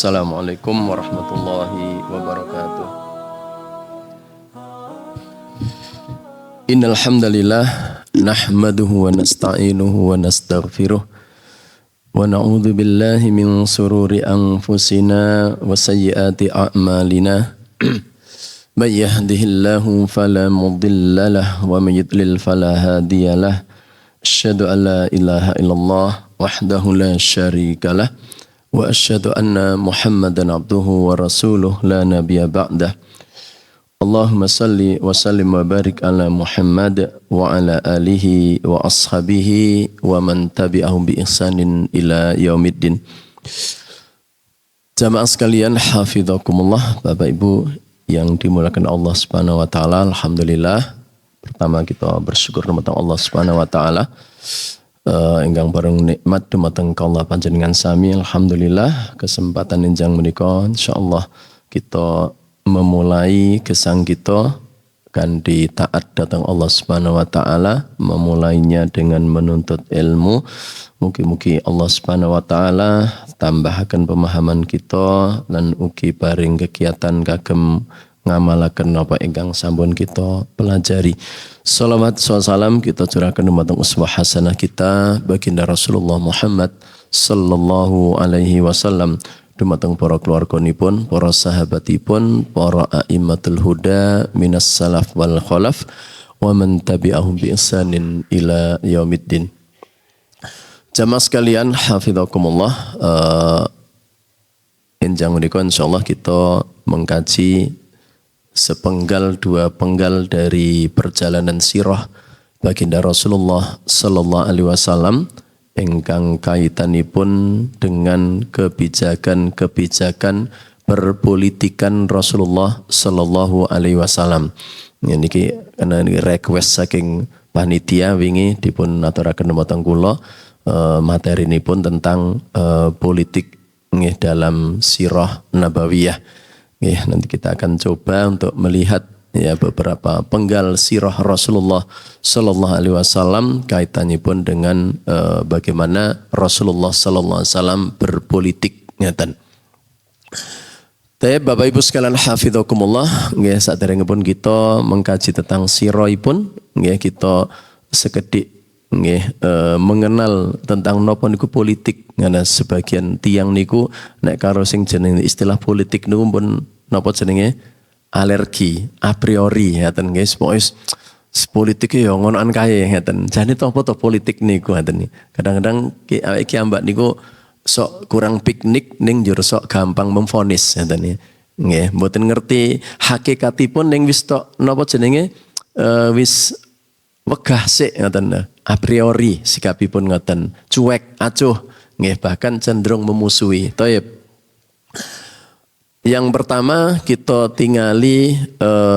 Assalamualaikum warahmatullahi wabarakatuh. Innal hamdalillah nahmaduhu wa nasta'inuhu wa nastaghfiruh wa na'udzu billahi min sururi anfusina wa sayyiati a'malina. May yahdihillahu fala mudilla lahu wa may yudlil fala hadiyalah. Asyhadu an la ilaha illallah wahdahu la syarika lah. Wa asyhadu anna Muhammadan abduhu wa rasuluh la nabiyya ba'dah. Allahumma salli wa sallim wa barik ala Muhammad wa ala alihi wa ashabihi wa man tabi'ahum bi ihsanin ila yaumiddin. Jamaah sekalian, hafizakumullah, Bapak Ibu yang dimuliakan Allah Subhanahu wa taala. Alhamdulillah, pertama kita bersyukur kepada Allah Subhanahu wa taala. Enggang bareng nikmat dumateng Allah panjenengan sami. Alhamdulillah kesempatan enjang menika insyaallah kita memulai gesang kita kan ditaat datang Allah Subhanahu wa taala, memulainya dengan menuntut ilmu. Mugi-mugi Allah Subhanahu wa taala tambahkan pemahaman kita lan ugi paring kegiatan kagem ngamalaken apa ingkang sampun kita pelajari. Salawat salam kita curahkan dumateng uswah hasanah kita baginda Rasulullah Muhammad sallallahu alaihi wasallam, dumateng para keluarganipun, para sahabatipun, para a'immatul huda minas salaf wal khalaf wa man tabi'ahum bi ihsanin ila yaumiddin. Jamaah sekalian, hafizakumullah, enjang menika insyaallah kita mengkaji sepenggal dua penggal dari perjalanan sirah baginda Rasulullah sallallahu alaihi wasallam ingkang kaitanipun dengan kebijakan-kebijakan berpolitikan Rasulullah sallallahu alaihi wasallam. Niki karena request saking panitia wingi dipun aturaken dumateng kula, materinipun tentang politik nggih dalam sirah nabawiyah. Nanti kita akan coba untuk melihat ya beberapa penggal sirah Rasulullah sallallahu alaihi wasallam kaitannya pun dengan bagaimana Rasulullah sallallahu alaihi wasallam berpolitik ngeten. Bapak Ibu sekalian hafizakumullah, nggih saderengipun kita mengkaji tentang sirahipun nggih kita sekedhik nggih mengenal tentang napa niku politik. Ngana sebagian tiang niku nek karo sing jeneng istilah politik niku pun napa jenenge alergi a priori ngaten guys. Pokoke politik ya ngonoan kae ngaten. Jane to apa to politik niku ngaten. Kadang-kadang iki ambak niku sok kurang piknik ning njur sok gampang memvonis ngaten nggih. Mboten ngerti hakikatipun ning wis tok napa jenenge wis wegah sik ngaten. A priori sikapipun ngoten, cuek, acuh, nggih bahkan cenderung memusuhi. Thayyib. Yang pertama kita tingali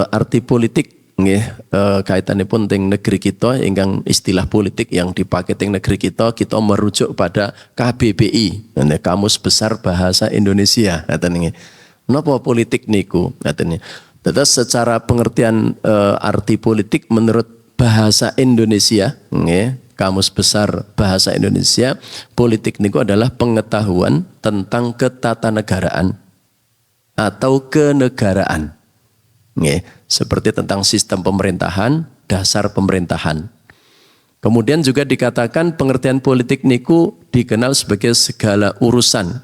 arti politik nggih kaitanipun teng negeri kita ingkang istilah politik yang dipakai teng negeri kita merujuk pada KBBI, Kamus Besar Bahasa Indonesia ngaten nggih. Napa politik niku ngaten nggih. Terus secara pengertian arti politik menurut bahasa Indonesia, nggih, Kamus Besar Bahasa Indonesia, politik niku adalah pengetahuan tentang ketatanegaraan atau kenegaraan. Nggih, seperti tentang sistem pemerintahan, dasar pemerintahan. Kemudian juga dikatakan pengertian politik niku dikenal sebagai segala urusan,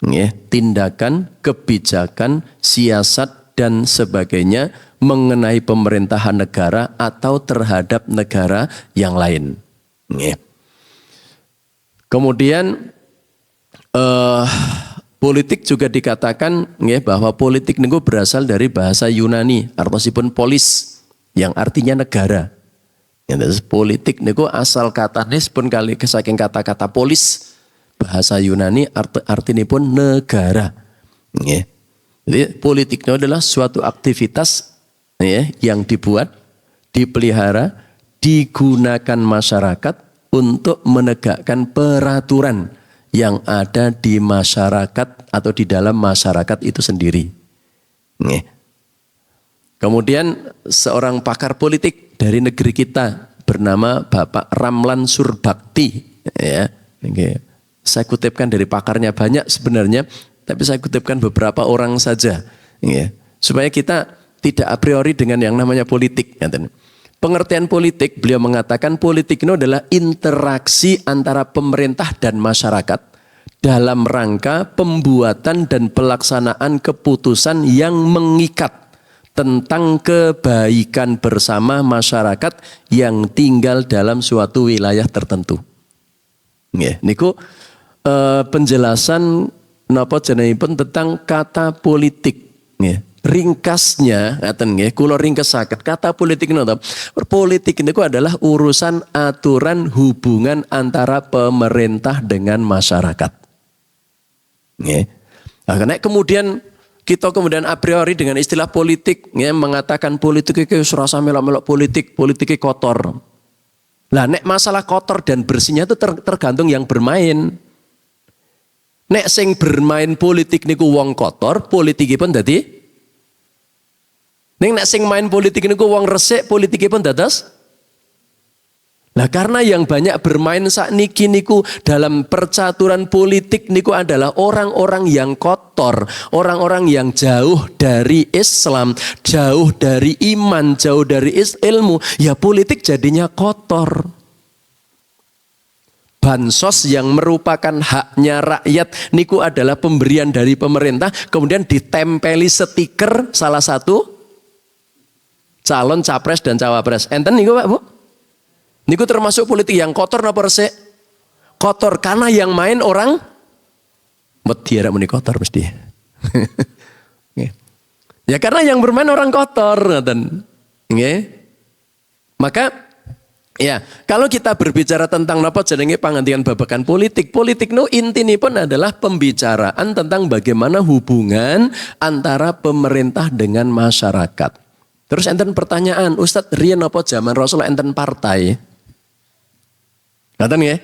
nggih, tindakan, kebijakan, siasat dan sebagainya mengenai pemerintahan negara atau terhadap negara yang lain. Kemudian politik juga dikatakan bahwa politik niku berasal dari bahasa Yunani, artosipun polis yang artinya negara. Politik niku asal katanya pun kali saking kata-kata polis, bahasa Yunani artinipun negara. Jadi politik itu adalah suatu aktivitas yang dibuat, dipelihara, digunakan masyarakat untuk menegakkan peraturan yang ada di masyarakat atau di dalam masyarakat itu sendiri. Kemudian seorang pakar politik dari negeri kita bernama Bapak Ramlan Surbakti. Ya, saya kutipkan dari pakarnya banyak sebenarnya, tapi saya kutipkan beberapa orang saja, ya, supaya kita tidak a priori dengan yang namanya politik. Pengertian politik, beliau mengatakan politik itu adalah interaksi antara pemerintah dan masyarakat dalam rangka pembuatan dan pelaksanaan keputusan yang mengikat tentang kebaikan bersama masyarakat yang tinggal dalam suatu wilayah tertentu. Nggih, niku penjelasan napa jenengipun tentang kata politik. Nggih. Ringkasnya ngaten nggih, kula ringkesaken kata politik niku. Politik niku adalah urusan aturan hubungan antara pemerintah dengan masyarakat. Nggih. Nah, karena kemudian kita kemudian a priori dengan istilah politik ya, mengatakan politik itu serasa melok-melok politik kotor. Lah nek masalah kotor dan bersihnya itu tergantung yang bermain. Nek sing bermain politik niku wong kotor, politikipun dadi. Nek sing main politik niku wong resik, politikipun dados. Nah karena yang banyak bermain sakniki niku dalam percaturan politik niku adalah orang-orang yang kotor, orang-orang yang jauh dari Islam, jauh dari iman, jauh dari ilmu, ya politik jadinya kotor. Bansos yang merupakan haknya rakyat niku adalah pemberian dari pemerintah, kemudian ditempeli stiker salah satu calon capres dan cawapres. Enten niku Pak Bu? Niku termasuk politik yang kotor napa resik? Kotor karena yang main orang wedi arek muni kotor mesti. Ya karena yang bermain orang kotor ngoten. Nggih. Maka ya, kalau kita berbicara tentang napa jenenge pangandikan babagan politik, politik nu intinipun adalah pembicaraan tentang bagaimana hubungan antara pemerintah dengan masyarakat. Terus enten pertanyaan, Ustadz riyen napa zaman Rasul enten partai? Ngaten ya.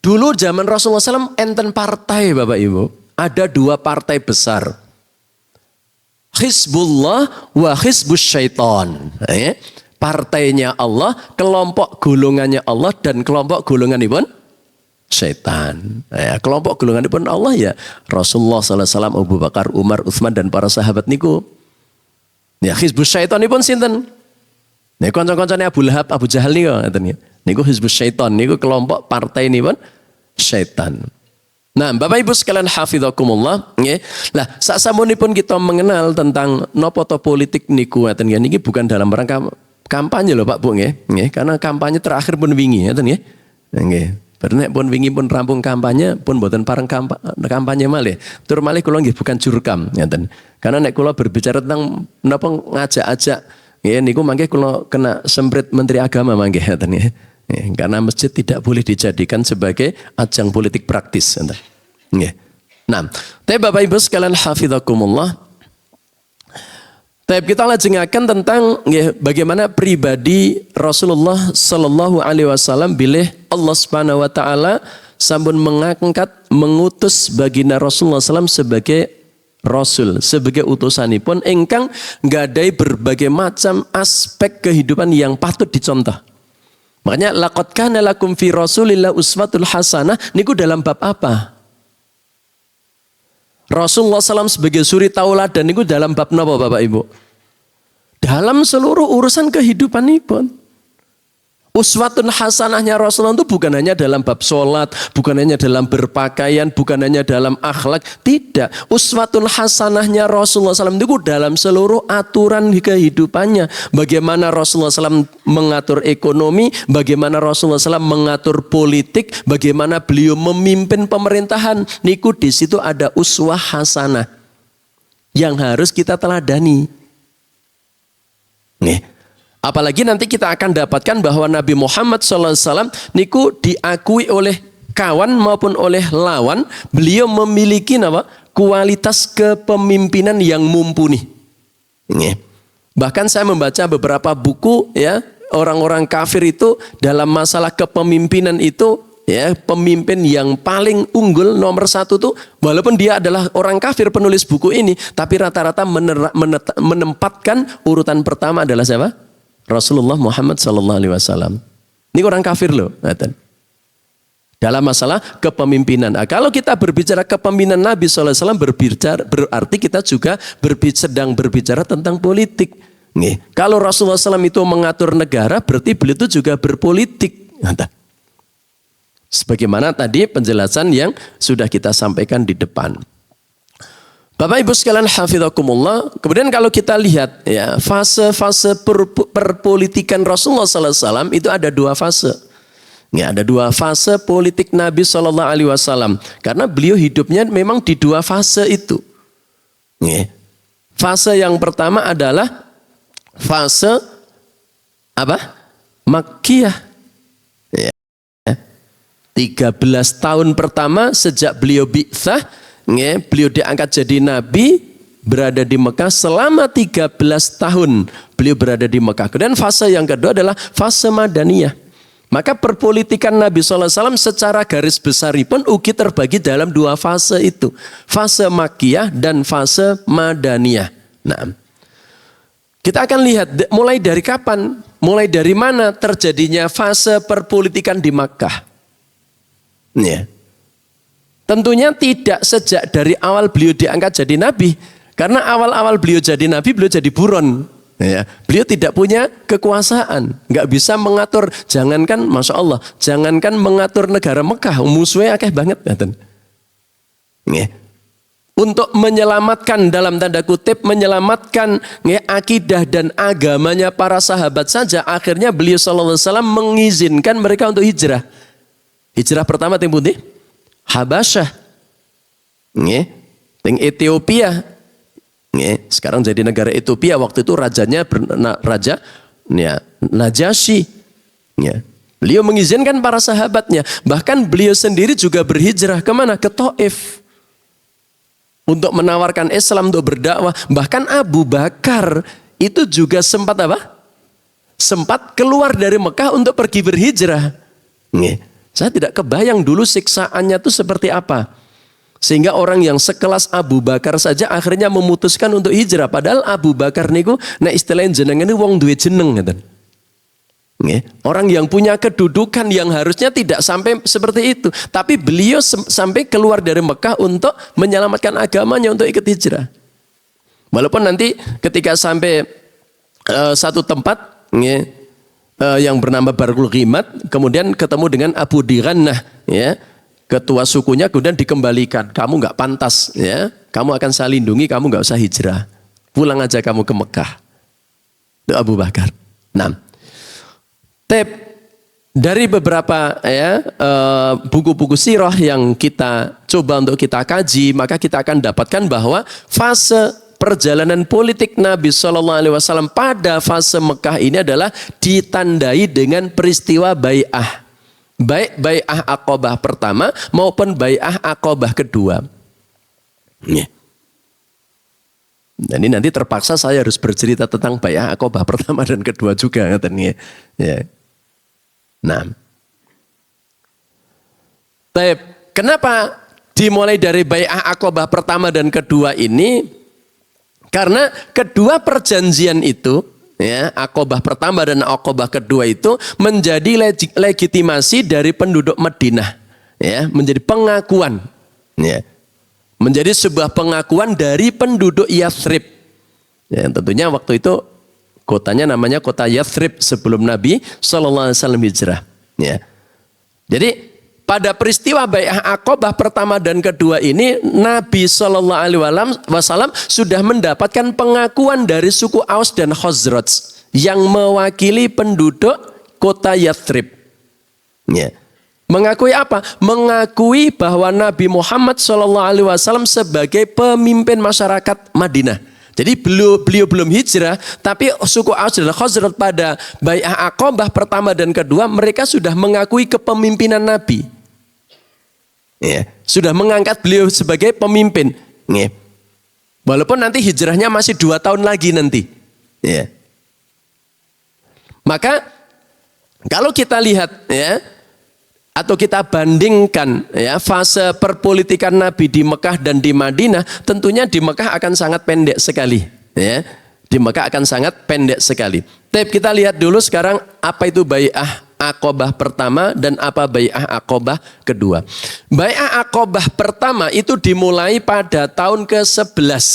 Dulu zaman Rasulullah SAW enten partai Bapak Ibu. Ada dua partai besar. Hizbullah wa Hizbus Syaitan. Partainya Allah, kelompok golongannya Allah dan kelompok golonganipun syaitan. Kelompok golonganipun Allah ya Rasulullah SAW, Abu Bakar, Umar, Utsman dan para sahabat niku. Ya Hizbus Syaitanipun sinten? Nih kanca-kancane Abu Lahab, Abu Jahal niku ngaten ya. Niku Hizbus Syaitan, niku kelompok partai ini pun syaitan. Nah, Bapak Ibu sekalian hafizakumullah, nggih. Lah, sasampunipun kita mengenal tentang nopo to politik niku ngaten ya, niki bukan dalam rangka kampanye loh Pak Bu nggih. Nggih, karena kampanye terakhir pun wingi ngaten nggih. Nggih. Nek pun wingi pun rampung kampanye pun mboten pareng kampanye malih. Tur malih kula nggih bukan jurkam ngaten. Karena nek kula berbicara tentang napa ngajak-ajak nggih niku mangke kula kena semprit Menteri Agama mangke ngaten nggih. Karena masjid tidak boleh dijadikan sebagai ajang politik praktis. Nah, tapi Bapak Ibu sekalian hafizakumullah, kita lajengaken tentang bagaimana pribadi Rasulullah Sallallahu Alaihi Wasallam bilih Allah Subhanahu Wa Taala sampun mengangkat mengutus baginda Rasulullah SAW sebagai Rasul, sebagai utusanipun ingkang nggadai berbagai macam aspek kehidupan yang patut dicontoh. Makanya laqad kana lakum fi Rasulillah uswatul hasanah niku dalam bab apa? Rasulullah SAW sebagai suri tauladan niku dalam bab napa Bapak Ibu? Dalam seluruh urusan kehidupanipun. Uswatun hasanahnya Rasulullah itu bukan hanya dalam bab sholat, bukan hanya dalam berpakaian, bukan hanya dalam akhlak. Tidak. Uswatun hasanahnya Rasulullah SAW itu dalam seluruh aturan kehidupannya. Bagaimana Rasulullah SAW mengatur ekonomi, bagaimana Rasulullah SAW mengatur politik, bagaimana beliau memimpin pemerintahan. Niku di situ ada uswah hasanah yang harus kita teladani. Nih. Apalagi nanti kita akan dapatkan bahwa Nabi Muhammad SAW niku diakui oleh kawan maupun oleh lawan, beliau memiliki kualitas kepemimpinan yang mumpuni. Bahkan saya membaca beberapa buku ya, orang-orang kafir itu dalam masalah kepemimpinan itu ya, pemimpin yang paling unggul nomor satu tuh walaupun dia adalah orang kafir penulis buku ini, tapi rata-rata menempatkan urutan pertama adalah siapa? Rasulullah Muhammad Sallallahu Alaihi Wasallam. Ini orang kafir loh, dalam masalah kepemimpinan. Nah, kalau kita berbicara kepemimpinan Nabi SAW berbicara, berarti kita juga sedang berbicara tentang politik. Nih, kalau Rasulullah SAW itu mengatur negara, berarti beliau itu juga berpolitik. Sebagaimana tadi penjelasan yang sudah kita sampaikan di depan. Bapak Ibu sekalian hafizakumullah. Kemudian kalau kita lihat ya fase-fase perpolitikan Rasulullah SAW itu ada dua fase. Ya, ada dua fase politik Nabi SAW. Karena beliau hidupnya memang di dua fase itu. Ya. Fase yang pertama adalah fase apa? Makkiyah. 13 tahun pertama sejak beliau bi'tsah, beliau diangkat jadi nabi, berada di Mekah selama 13 tahun beliau berada di Mekah. Kemudian fase yang kedua adalah fase Madaniyah. Maka perpolitikan Nabi SAW secara garis besar pun ugi terbagi dalam dua fase itu. Fase Makkiyah dan fase Madaniyah. Nah, kita akan lihat mulai dari kapan, mulai dari mana terjadinya fase perpolitikan di Makkah. Ya. Tentunya tidak sejak dari awal beliau diangkat jadi nabi, karena awal-awal beliau jadi nabi beliau jadi buron. Ya. Beliau tidak punya kekuasaan, nggak bisa mengatur. Jangankan, masya Allah, jangankan mengatur negara Mekah, musuhnya akeh banget. Ya. Untuk menyelamatkan dalam tanda kutip menyelamatkan akidah dan agamanya para sahabat saja, akhirnya beliau SAW mengizinkan mereka untuk hijrah. Hijrah pertama ting putih Habasyah, ting Ethiopia, sekarang jadi negara Ethiopia. Waktu itu rajanya raja Najasyi. Beliau mengizinkan para sahabatnya, bahkan beliau sendiri juga berhijrah kemana? Ke Taif untuk menawarkan Islam, untuk berdakwah. Bahkan Abu Bakar itu juga sempat apa? Sempat keluar dari Mekah untuk pergi berhijrah. Saya tidak kebayang dulu siksaannya itu seperti apa. Sehingga orang yang sekelas Abu Bakar saja akhirnya memutuskan untuk hijrah. Padahal Abu Bakar niku nek istilahnya jeneng ini wong duwe jeneng ngeten. Orang yang punya kedudukan yang harusnya tidak sampai seperti itu. Tapi beliau sampai keluar dari Mekah untuk menyelamatkan agamanya, untuk ikut hijrah. Walaupun nanti ketika sampai satu tempat yang bernama Barul Ghimat, kemudian ketemu dengan Abu Dirannah, ya, ketua sukunya, kemudian dikembalikan. Kamu nggak pantas, ya, kamu akan saya lindungi, kamu nggak usah hijrah, pulang aja kamu ke Mekah. Itu Abu Bakar. Nah, dari beberapa buku-buku sirah yang kita coba untuk kita kaji, maka kita akan dapatkan bahwa fase perjalanan politik Nabi SAW pada fase Mekah ini adalah ditandai dengan peristiwa bai'ah. Baik bai'ah Aqabah pertama maupun bai'ah Aqabah kedua. Dan ini nanti terpaksa saya harus bercerita tentang bai'ah Aqabah pertama dan kedua juga. Ya. Nah, kenapa dimulai dari bai'ah Aqabah pertama dan kedua ini? Karena kedua perjanjian itu, ya, Aqabah pertama dan Aqabah kedua itu menjadi legitimasi dari penduduk Madinah, ya, menjadi pengakuan, ya, menjadi sebuah pengakuan dari penduduk Yathrib. Ya, tentunya waktu itu kotanya namanya kota Yathrib sebelum Nabi SAW hijrah. Ya. Jadi pada peristiwa bai'ah Aqabah pertama dan kedua ini Nabi SAW sudah mendapatkan pengakuan dari suku Aus dan Khazraj yang mewakili penduduk kota Yathrib. Ya. Mengakui apa? Mengakui bahwa Nabi Muhammad SAW sebagai pemimpin masyarakat Madinah. Jadi beliau belum hijrah, tapi suku Aus dan Khazraj pada bai'ah Aqabah pertama dan kedua mereka sudah mengakui kepemimpinan Nabi. Ya, sudah mengangkat beliau sebagai pemimpin. Ya. Walaupun nanti hijrahnya masih 2 tahun lagi nanti. Ya. Maka kalau kita lihat, ya, atau kita bandingkan, ya, fase perpolitikan Nabi di Mekah dan di Madinah, tentunya di Mekah akan sangat pendek sekali. Ya. Di Mekah akan sangat pendek sekali. Tapi kita lihat dulu sekarang apa itu bai'ah Aqobah pertama dan apa Bai'ah Aqobah kedua. Bai'ah Aqobah pertama itu dimulai pada tahun ke-11.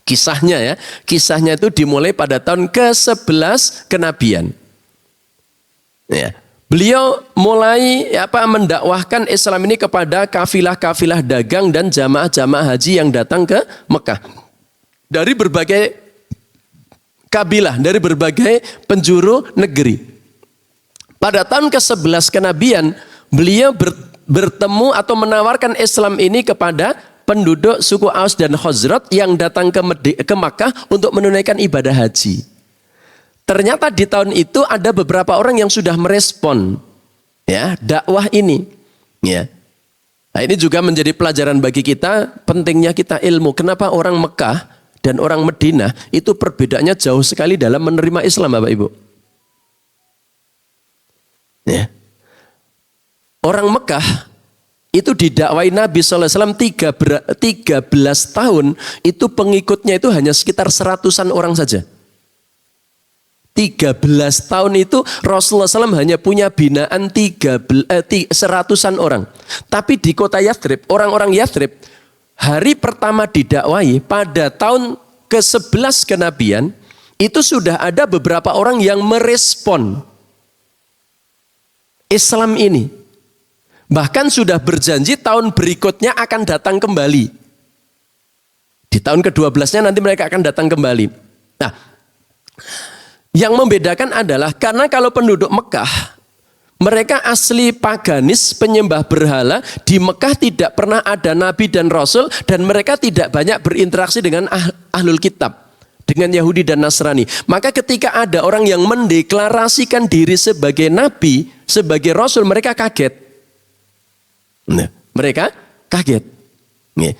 Kisahnya ya, kisahnya itu dimulai pada tahun ke-11 kenabian. Ya. Beliau mulai mendakwahkan Islam ini kepada kafilah-kafilah dagang dan jamaah-jamaah haji yang datang ke Mekah. Dari berbagai kabilah, dari berbagai penjuru negeri. Pada tahun ke-11 kenabian, beliau bertemu atau menawarkan Islam ini kepada penduduk suku Aus dan Khazraj yang datang ke Makkah untuk menunaikan ibadah haji. Ternyata di tahun itu ada beberapa orang yang sudah merespon ya dakwah ini. Ya. Nah, ini juga menjadi pelajaran bagi kita, pentingnya kita ilmu. Kenapa orang Mekah dan orang Madinah itu perbedaannya jauh sekali dalam menerima Islam, Bapak Ibu. Ya. Orang Mekah itu didakwai Nabi SAW 13 tahun, itu pengikutnya itu hanya sekitar 100-an orang saja. 13 tahun itu Rasulullah SAW hanya punya binaan 100-an orang. Tapi di kota Yathrib, orang-orang Yathrib hari pertama didakwai pada tahun ke-11 kenabian, itu sudah ada beberapa orang yang merespon Islam ini. Bahkan sudah berjanji tahun berikutnya akan datang kembali. Di tahun ke-12-nya nanti mereka akan datang kembali. Nah, yang membedakan adalah karena kalau penduduk Mekah, mereka asli paganis, penyembah berhala. Di Mekah tidak pernah ada Nabi dan Rasul, dan mereka tidak banyak berinteraksi dengan ahlul kitab, dengan Yahudi dan Nasrani. Maka ketika ada orang yang mendeklarasikan diri sebagai Nabi, sebagai Rasul, mereka kaget. Nah, mereka kaget. Nih,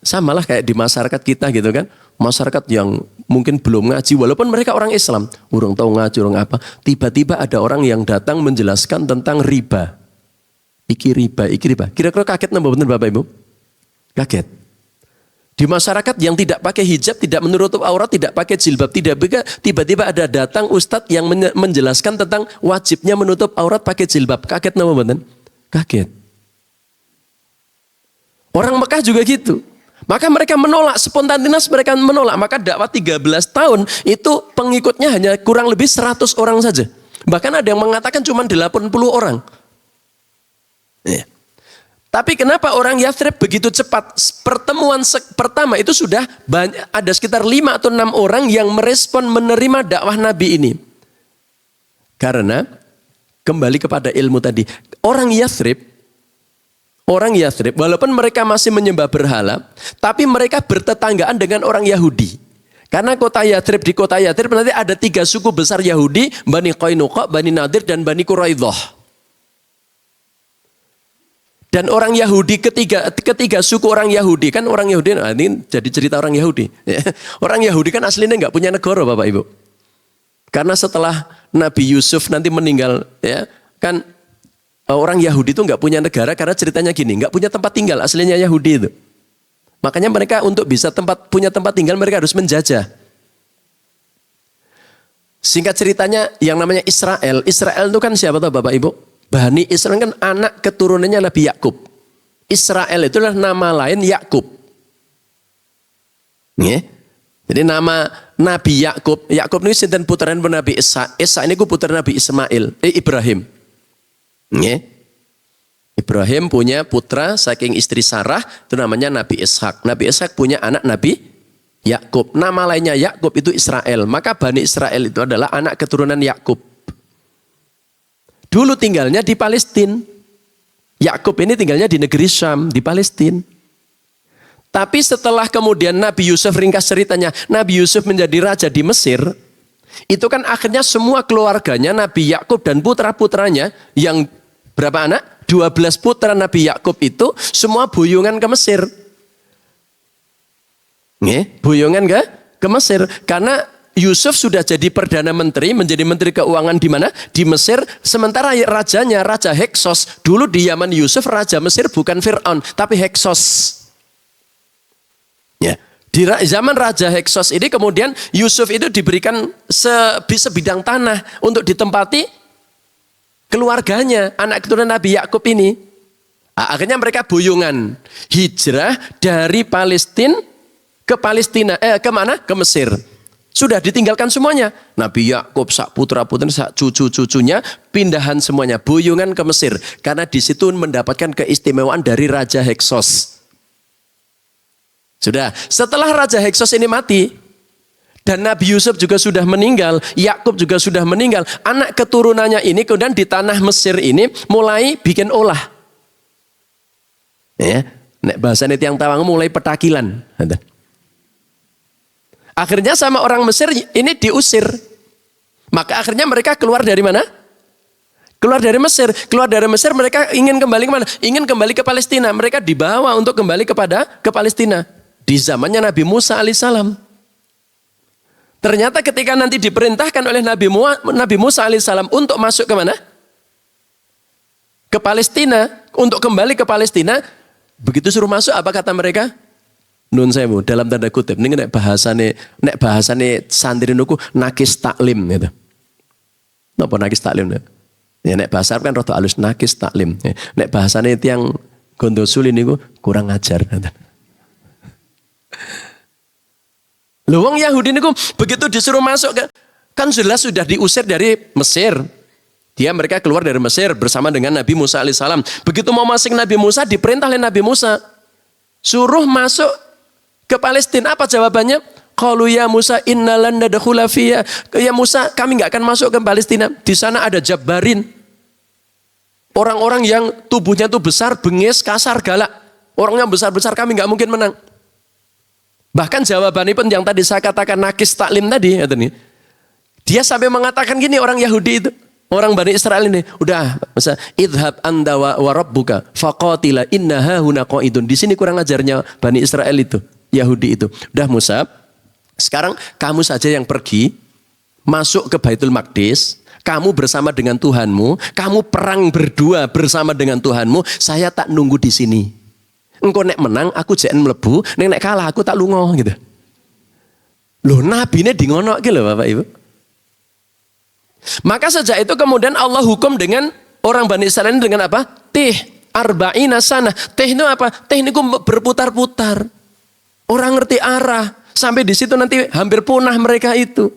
samalah kayak di masyarakat kita gitu kan. Masyarakat yang mungkin belum ngaji, walaupun mereka orang Islam, urung tahu ngaji, urung apa, tiba-tiba ada orang yang datang menjelaskan tentang riba. Iki riba. Kira-kira kaget nambah bener Bapak Ibu? Kaget. Di masyarakat yang tidak pakai hijab, tidak menutup aurat, tidak pakai jilbab, tiba-tiba ada datang ustadz yang menjelaskan tentang wajibnya menutup aurat pakai jilbab. Kaget nambah bener? Kaget. Orang Mekah juga gitu. Maka mereka menolak, spontanitas mereka menolak. Maka dakwah 13 tahun itu pengikutnya hanya kurang lebih 100 orang saja. Bahkan ada yang mengatakan cuma 80 orang. Ya. Tapi kenapa orang Yathrib begitu cepat? Pertemuan pertama itu sudah banyak, ada sekitar 5 atau 6 orang yang merespon menerima dakwah Nabi ini. Karena kembali kepada ilmu tadi. Orang Yathrib walaupun mereka masih menyembah berhala, tapi mereka bertetanggaan dengan orang Yahudi. Karena di kota Yathrib nanti ada 3 suku besar Yahudi, Bani Qainuqa, Bani Nadir, dan Bani Quraidah. Dan orang Yahudi ketiga suku orang Yahudi, kan orang Yahudi, nah ini jadi cerita orang Yahudi. Orang Yahudi kan aslinya nggak punya negara, Bapak Ibu. Karena setelah Nabi Yusuf nanti meninggal, ya kan. Orang Yahudi itu nggak punya negara karena ceritanya gini, nggak punya tempat tinggal, aslinya Yahudi itu. Makanya mereka untuk bisa punya tempat tinggal mereka harus menjajah. Singkat ceritanya yang namanya Israel itu kan siapa tahu Bapak Ibu? Bani Israel kan anak keturunannya Nabi Yakub. Israel itulah nama lain Yakub. Jadi nama Nabi Yakub ini sinten putrane Nabi Isa. Isa ini ku putra Nabi Ibrahim. Ibrahim punya putra saking istri Sarah, itu namanya Nabi Ishak. Nabi Ishak punya anak Nabi Yakub. Nama lainnya Yakub itu Israel. Maka Bani Israel itu adalah anak keturunan Yakub. Dulu tinggalnya di Palestina. Yakub ini tinggalnya di negeri Syam, di Palestina. Tapi setelah kemudian Nabi Yusuf, ringkas ceritanya, Nabi Yusuf menjadi raja di Mesir. Itu kan akhirnya semua keluarganya Nabi Yakub dan putra-putranya yang berapa anak? 12 putra Nabi Yakub itu semua buyungan ke Mesir. Buyungan ke Mesir. Karena Yusuf sudah jadi Perdana Menteri, menjadi Menteri Keuangan di mana? Di Mesir. Sementara rajanya, Raja Heksos. Dulu di zaman Yusuf, Raja Mesir bukan Fir'aun, tapi Heksos. Ya. Di zaman Raja Heksos ini kemudian Yusuf itu diberikan sebidang tanah untuk ditempati keluarganya, anak keturunan Nabi Yakub ini. Akhirnya mereka boyongan hijrah dari Palestina ke kemana? Ke Mesir. Sudah ditinggalkan semuanya. Nabi Yakub, sak putra-putri, sak cucu-cucunya pindahan semuanya, boyongan ke Mesir. Karena di situ mendapatkan keistimewaan dari Raja Heksos. Sudah, setelah Raja Heksos ini mati, dan Nabi Yusuf juga sudah meninggal, Yakub juga sudah meninggal, anak keturunannya ini kemudian di tanah Mesir ini mulai bikin olah. Ya, nek bahasanya tiang tawang mulai petakilan. Akhirnya sama orang Mesir ini diusir. Maka akhirnya mereka keluar dari mana? Keluar dari Mesir. Keluar dari Mesir mereka ingin kembali ke mana? Ingin kembali ke Palestina. Mereka dibawa untuk kembali ke Palestina. Di zamannya Nabi Musa alaihissalam. Ternyata ketika nanti diperintahkan oleh Nabi Musa alaihissalam untuk masuk ke mana? Ke Palestina. Untuk kembali ke Palestina. Begitu suruh masuk apa kata mereka? Nun sewu dalam tanda kutip ini nek bahasane santri niku nakis taklim gitu. Napa nakis taklim? Ya nek bahasa Arab kan rada alus nakis taklim. Nek bahasane tiyang Gondosuli niku kurang ajar. Lho wong Yahudi niku begitu disuruh masuk kan jelas sudah diusir dari Mesir. Mereka keluar dari Mesir bersama dengan Nabi Musa alaihissalam. Begitu mau masuk Nabi Musa diperintah oleh Nabi Musa suruh masuk ke Palestina. Apa jawabannya? Qalu ya Musa innalan nadkhula fiha. Ya Musa, kami enggak akan masuk ke Palestina. Di sana ada Jabbarin. Orang-orang yang tubuhnya tuh besar, bengis, kasar, galak. Orangnya besar-besar, kami enggak mungkin menang. Bahkan jawabannya pun yang tadi saya katakan nakis taklim tadi, dia sampai mengatakan gini orang Yahudi itu. Orang Bani Israel ini, udah, masa idhab anda wa rabbuka faqatila inna hahuna qaidun. Di sini kurang ajarnya Bani Israel itu. Yahudi itu. Udah Musa, sekarang kamu saja yang pergi, masuk ke Baitul Maqdis, kamu bersama dengan Tuhanmu, kamu perang berdua bersama dengan Tuhanmu, saya tak nunggu di sini. Engkau nek menang, aku jek mlebu, nek kalah aku tak lungo gitu. Loh Nabi ini di ngono gitu loh Bapak Ibu. Maka sejak itu kemudian Allah hukum dengan orang Bani Israel ini dengan apa? Tih, arba'ina sana. Tih itu apa? Tih itu berputar-putar. Orang ngerti arah. Sampai di situ nanti hampir punah mereka itu.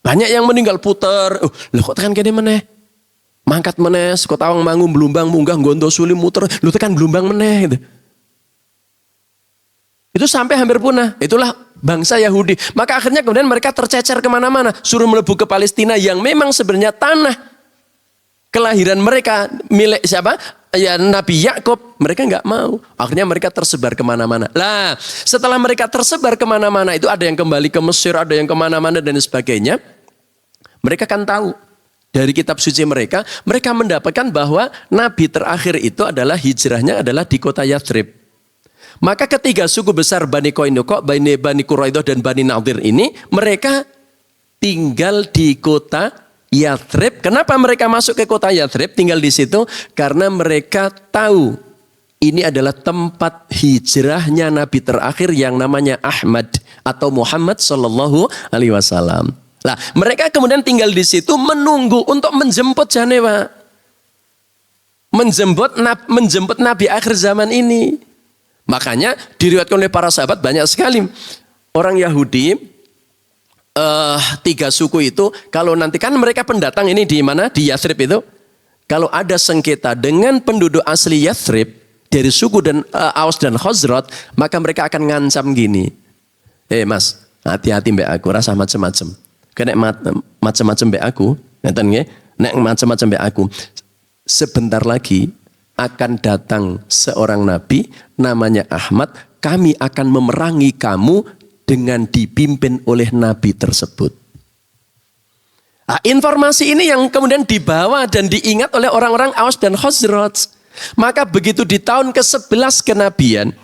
Banyak yang meninggal putar. Loh kok tekan kene meneh? Mangkat meneh, kok tawang mangu belumbang munggah gondo suli muter. Lu tekan belumbang meneh gitu. Itu sampai hampir punah. Itulah bangsa Yahudi. Maka akhirnya kemudian mereka tercecer kemana-mana. Suruh melebu ke Palestina yang memang sebenarnya tanah kelahiran mereka milik siapa? Ya Nabi Yakub. Mereka nggak mau. Akhirnya mereka tersebar kemana-mana. Lah setelah mereka tersebar kemana-mana itu ada yang kembali ke Mesir, ada yang kemana-mana dan sebagainya. Mereka kan tahu dari kitab suci mereka mendapatkan bahwa Nabi terakhir itu adalah hijrahnya adalah di kota Yathrib. Maka ketiga suku besar Bani Qainuqa, Bani Quraidah dan Bani Nadir ini mereka tinggal di kota Yathrib. Kenapa mereka masuk ke kota Yathrib tinggal di situ? Karena mereka tahu ini adalah tempat hijrahnya Nabi terakhir yang namanya Ahmad atau Muhammad Sallallahu Alaihi Wasallam. Nah, mereka kemudian tinggal di situ menunggu untuk menjemput Janewa, menjemput Nabi akhir zaman ini. Makanya diriwayatkan oleh para sahabat banyak sekali orang Yahudi, tiga suku itu kalau nanti kan mereka pendatang ini di mana? Di Yathrib itu. Kalau ada sengketa dengan penduduk asli Yathrib dari suku dan Aus dan Khazraj, maka mereka akan ngancam gini. Mas, hati-hati mbak aku rasa macam-macam. Kena macam-macam mbak aku, ngeten nggih. Nek macam-macam mbak aku. Sebentar lagi akan datang seorang nabi namanya Ahmad, kami akan memerangi kamu dengan dipimpin oleh nabi tersebut. Nah, informasi ini yang kemudian dibawa dan diingat oleh orang-orang Aus dan Khazraj. Maka begitu di tahun ke-11 kenabian,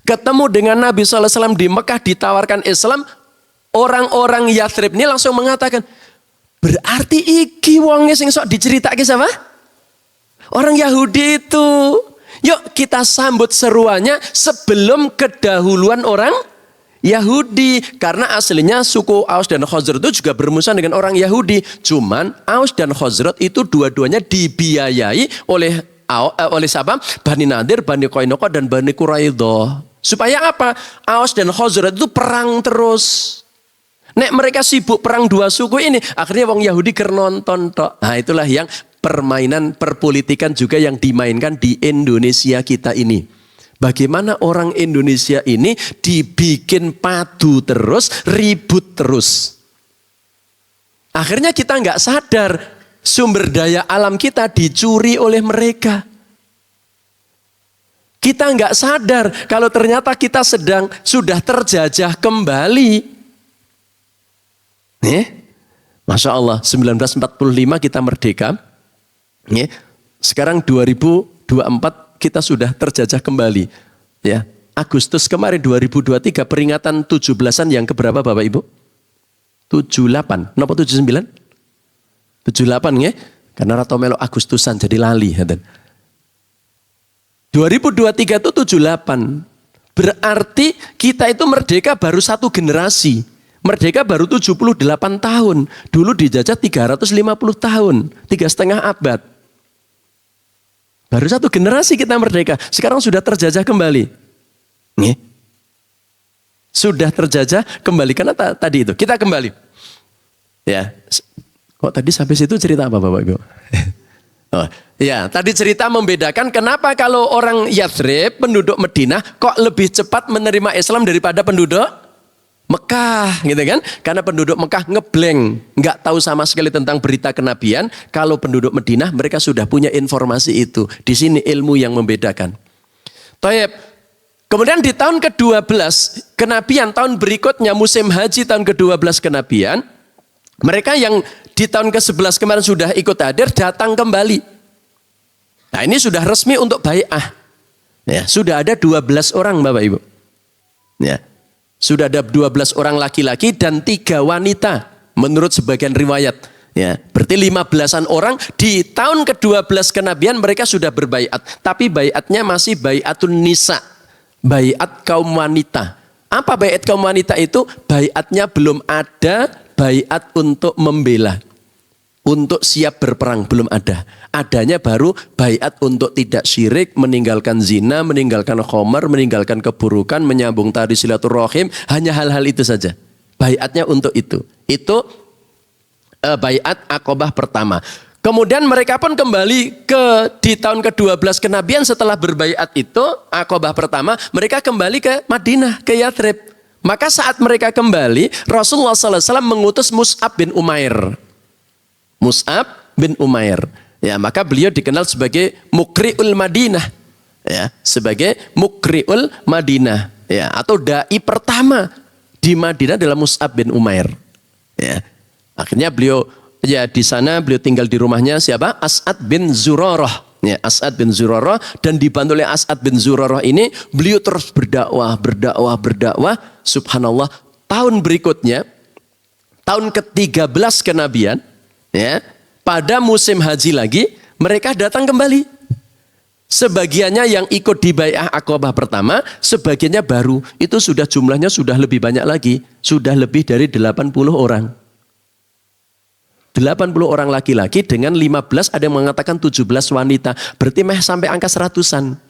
ketemu dengan Nabi SAW di Mekah ditawarkan Islam, orang-orang Yathrib ini langsung mengatakan, berarti iki wonge sing sok diceritake sama? Orang Yahudi itu. Yuk kita sambut seruannya sebelum kedahuluan orang Yahudi, karena aslinya suku Aus dan Khazraj itu juga bermusuhan dengan orang Yahudi. Cuman Aus dan Khazraj itu dua-duanya dibiayai oleh siapa? Bani Nadir, Bani Qainuqa dan Bani Quraidah. Supaya apa? Aus dan Khazraj itu perang terus. Nek mereka sibuk perang dua suku ini, akhirnya wong Yahudi ker nonton tok. Nah, itulah yang permainan perpolitikan juga yang dimainkan di Indonesia kita ini. Bagaimana orang Indonesia ini dibikin padu terus, ribut terus. Akhirnya kita nggak sadar sumber daya alam kita dicuri oleh mereka. Kita nggak sadar kalau ternyata kita sudah terjajah kembali. Masya Allah, 1945 kita merdeka. Sekarang 2024 kita sudah terjajah kembali. Ya, Agustus kemarin 2023 peringatan 17-an yang keberapa Bapak Ibu? 78, napa 79? 78 ya? Karena Rato Melo Agustusan jadi lali. 2023 itu 78. Berarti kita itu merdeka baru satu generasi. Merdeka baru 78 tahun. Dulu dijajah 350 tahun, 3,5 abad. Baru satu generasi kita merdeka. Sekarang sudah terjajah kembali. Nih. Sudah terjajah kembali. Karena tadi itu. Kita kembali. Ya. Kok tadi sampai situ cerita apa Bapak Ibu? Oh, ya, tadi cerita membedakan kenapa kalau orang Yathrib, penduduk Madinah, kok lebih cepat menerima Islam daripada penduduk Mekah, gitu kan? Karena penduduk Mekah ngeblank, nggak tahu sama sekali tentang berita kenabian. Kalau penduduk Madinah mereka sudah punya informasi itu. Di sini ilmu yang membedakan. Taib. Kemudian di tahun ke-12 kenabian, tahun berikutnya musim haji tahun ke-12 kenabian, mereka yang di tahun ke-11 kemarin sudah ikut hadir datang kembali. Nah ini sudah resmi untuk bai'ah. Ya, sudah ada 12 orang Bapak Ibu. Ya. Sudah ada 12 orang laki-laki dan 3 wanita menurut sebagian riwayat. Ya, berarti 15-an orang di tahun ke-12 kenabian mereka sudah berbaiat. Tapi baiatnya masih baiatun nisa. Baiat kaum wanita. Apa baiat kaum wanita itu? Baiatnya belum ada baiat untuk membela. Untuk siap berperang belum ada. Adanya baru baiat untuk tidak syirik, meninggalkan zina, meninggalkan khamar, meninggalkan keburukan, menyambung tali silaturahim, hanya hal-hal itu saja. Baiatnya untuk itu. Itu baiat Aqabah pertama. Kemudian mereka pun kembali di tahun ke-12 kenabian setelah berbaiat itu, Aqabah pertama, mereka kembali ke Madinah, ke Yathrib. Maka saat mereka kembali, Rasulullah SAW mengutus Mus'ab bin Umair. Mus'ab bin Umair. Ya, maka beliau dikenal sebagai Mukri'ul Madinah. Ya, sebagai Mukri'ul Madinah. Ya, atau dai pertama di Madinah adalah Mus'ab bin Umair. Ya. Akhirnya beliau ya di sana beliau tinggal di rumahnya siapa? As'ad bin Zurarah. Ya, As'ad bin Zurarah, dan dibantu oleh As'ad bin Zurarah ini beliau terus berdakwah. Subhanallah, tahun berikutnya tahun ke-13 kenabian, ya, pada musim haji lagi mereka datang kembali. Sebagiannya yang ikut di bai'ah Aqabah pertama, sebagiannya baru. Itu sudah jumlahnya sudah lebih banyak lagi, sudah lebih dari 80 orang. 80 orang laki-laki dengan 15, ada yang mengatakan 17 wanita. Berarti sampai angka 100-an.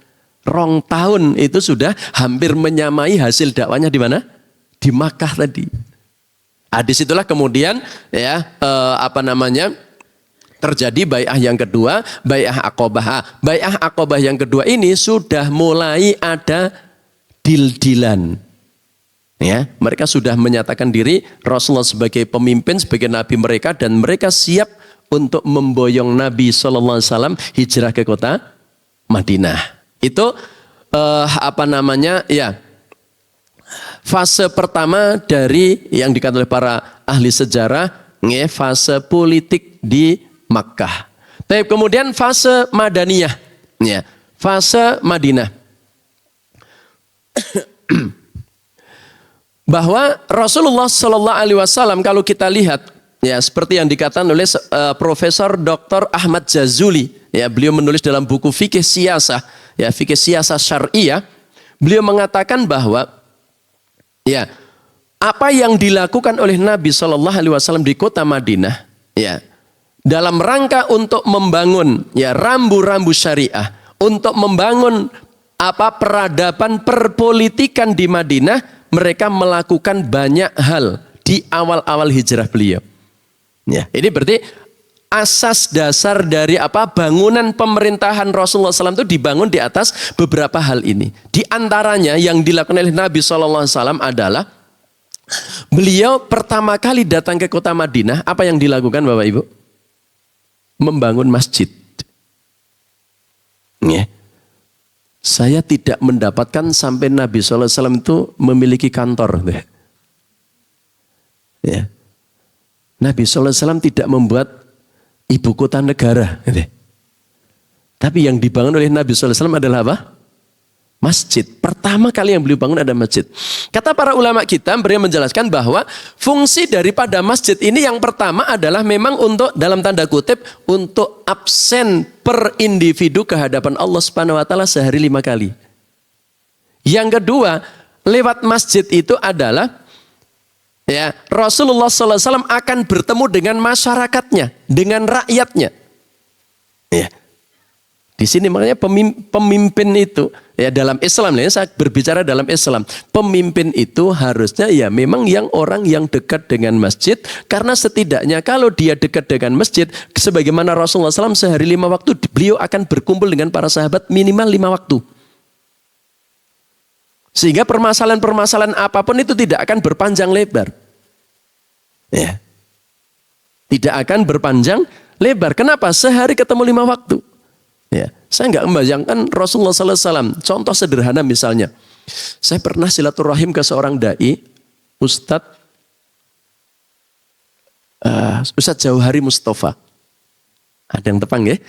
Rong tahun itu sudah hampir menyamai hasil dakwanya di mana? Di Makkah tadi. Disitulah kemudian ya terjadi bai'ah yang kedua, bai'ah Aqabah. Bai'ah Aqabah yang kedua ini sudah mulai ada dil-dilan. Ya, mereka sudah menyatakan diri Rasulullah sebagai pemimpin, sebagai nabi mereka, dan mereka siap untuk memboyong Nabi SAW hijrah ke kota Madinah. Itu fase pertama dari yang dikatakan oleh para ahli sejarah, fase politik di Makkah. Tapi kemudian fase Madaniyah, ya, fase Madinah. Bahwa Rasulullah Shallallahu Alaihi Wasallam kalau kita lihat, ya seperti yang dikatakan oleh Profesor Dr. Ahmad Jazuli, ya beliau menulis dalam buku Fikih Siyasah, ya Fikih Siyasah Syar'iyah, beliau mengatakan bahwa ya apa yang dilakukan oleh Nabi Shallallahu Alaihi Wasallam di kota Madinah, ya, dalam rangka untuk membangun ya rambu-rambu syariah, untuk membangun peradaban perpolitikan di Madinah, mereka melakukan banyak hal di awal-awal hijrah beliau. Ya, ini berarti asas dasar dari bangunan pemerintahan Rasulullah SAW itu dibangun di atas beberapa hal ini. Di antaranya yang dilakukan oleh Nabi SAW adalah beliau pertama kali datang ke kota Madinah, apa yang dilakukan Bapak Ibu? Membangun masjid. Ya. Saya tidak mendapatkan sampai Nabi SAW itu memiliki kantor. Ya. Nabi SAW tidak membuat ibu kota negara. Tapi yang dibangun oleh Nabi SAW adalah apa? Masjid. Pertama kali yang beliau bangun ada masjid. Kata para ulama kita, beliau menjelaskan bahwa fungsi daripada masjid ini yang pertama adalah memang untuk, dalam tanda kutip, untuk absen per individu ke hadapan Allah Subhanahu wa taala sehari 5 kali. Yang kedua, lewat masjid itu adalah ya, Rasulullah SAW akan bertemu dengan masyarakatnya, dengan rakyatnya. Ya. Di sini makanya pemimpin itu ya dalam Islam, ya, saya berbicara dalam Islam, pemimpin itu harusnya ya memang yang orang yang dekat dengan masjid, karena setidaknya kalau dia dekat dengan masjid, sebagaimana Rasulullah SAW sehari 5 waktu, beliau akan berkumpul dengan para sahabat minimal 5 waktu. Sehingga permasalahan-permasalahan apapun itu tidak akan berpanjang lebar. Ya. Tidak akan berpanjang lebar. Kenapa? Sehari ketemu 5 waktu. Ya. Saya nggak membayangkan Rasulullah SAW. Contoh sederhana misalnya. Saya pernah silaturahim ke seorang da'i, Ustadz Jauhari Mustafa. Ada yang tepang ya?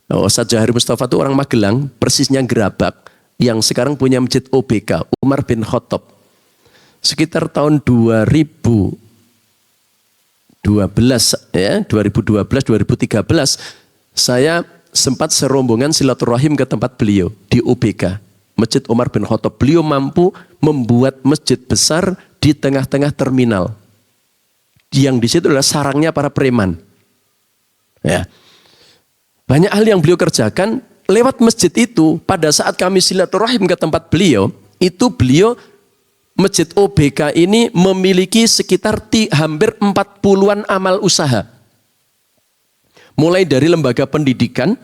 Ustadz Jauhari Mustafa itu orang Magelang, persisnya Gerabak, yang sekarang punya masjid OBK, Umar bin Khattab. Sekitar tahun 2012 ya, 2012-2013 saya sempat serombongan silaturahim ke tempat beliau di OBK, Masjid Umar bin Khattab. Beliau mampu membuat masjid besar di tengah-tengah terminal. Yang di situ adalah sarangnya para preman. Ya. Banyak hal yang beliau kerjakan lewat masjid itu. Pada saat kami silaturahim ke tempat beliau, itu beliau Masjid OBK ini memiliki sekitar hampir 40-an amal usaha. Mulai dari lembaga pendidikan,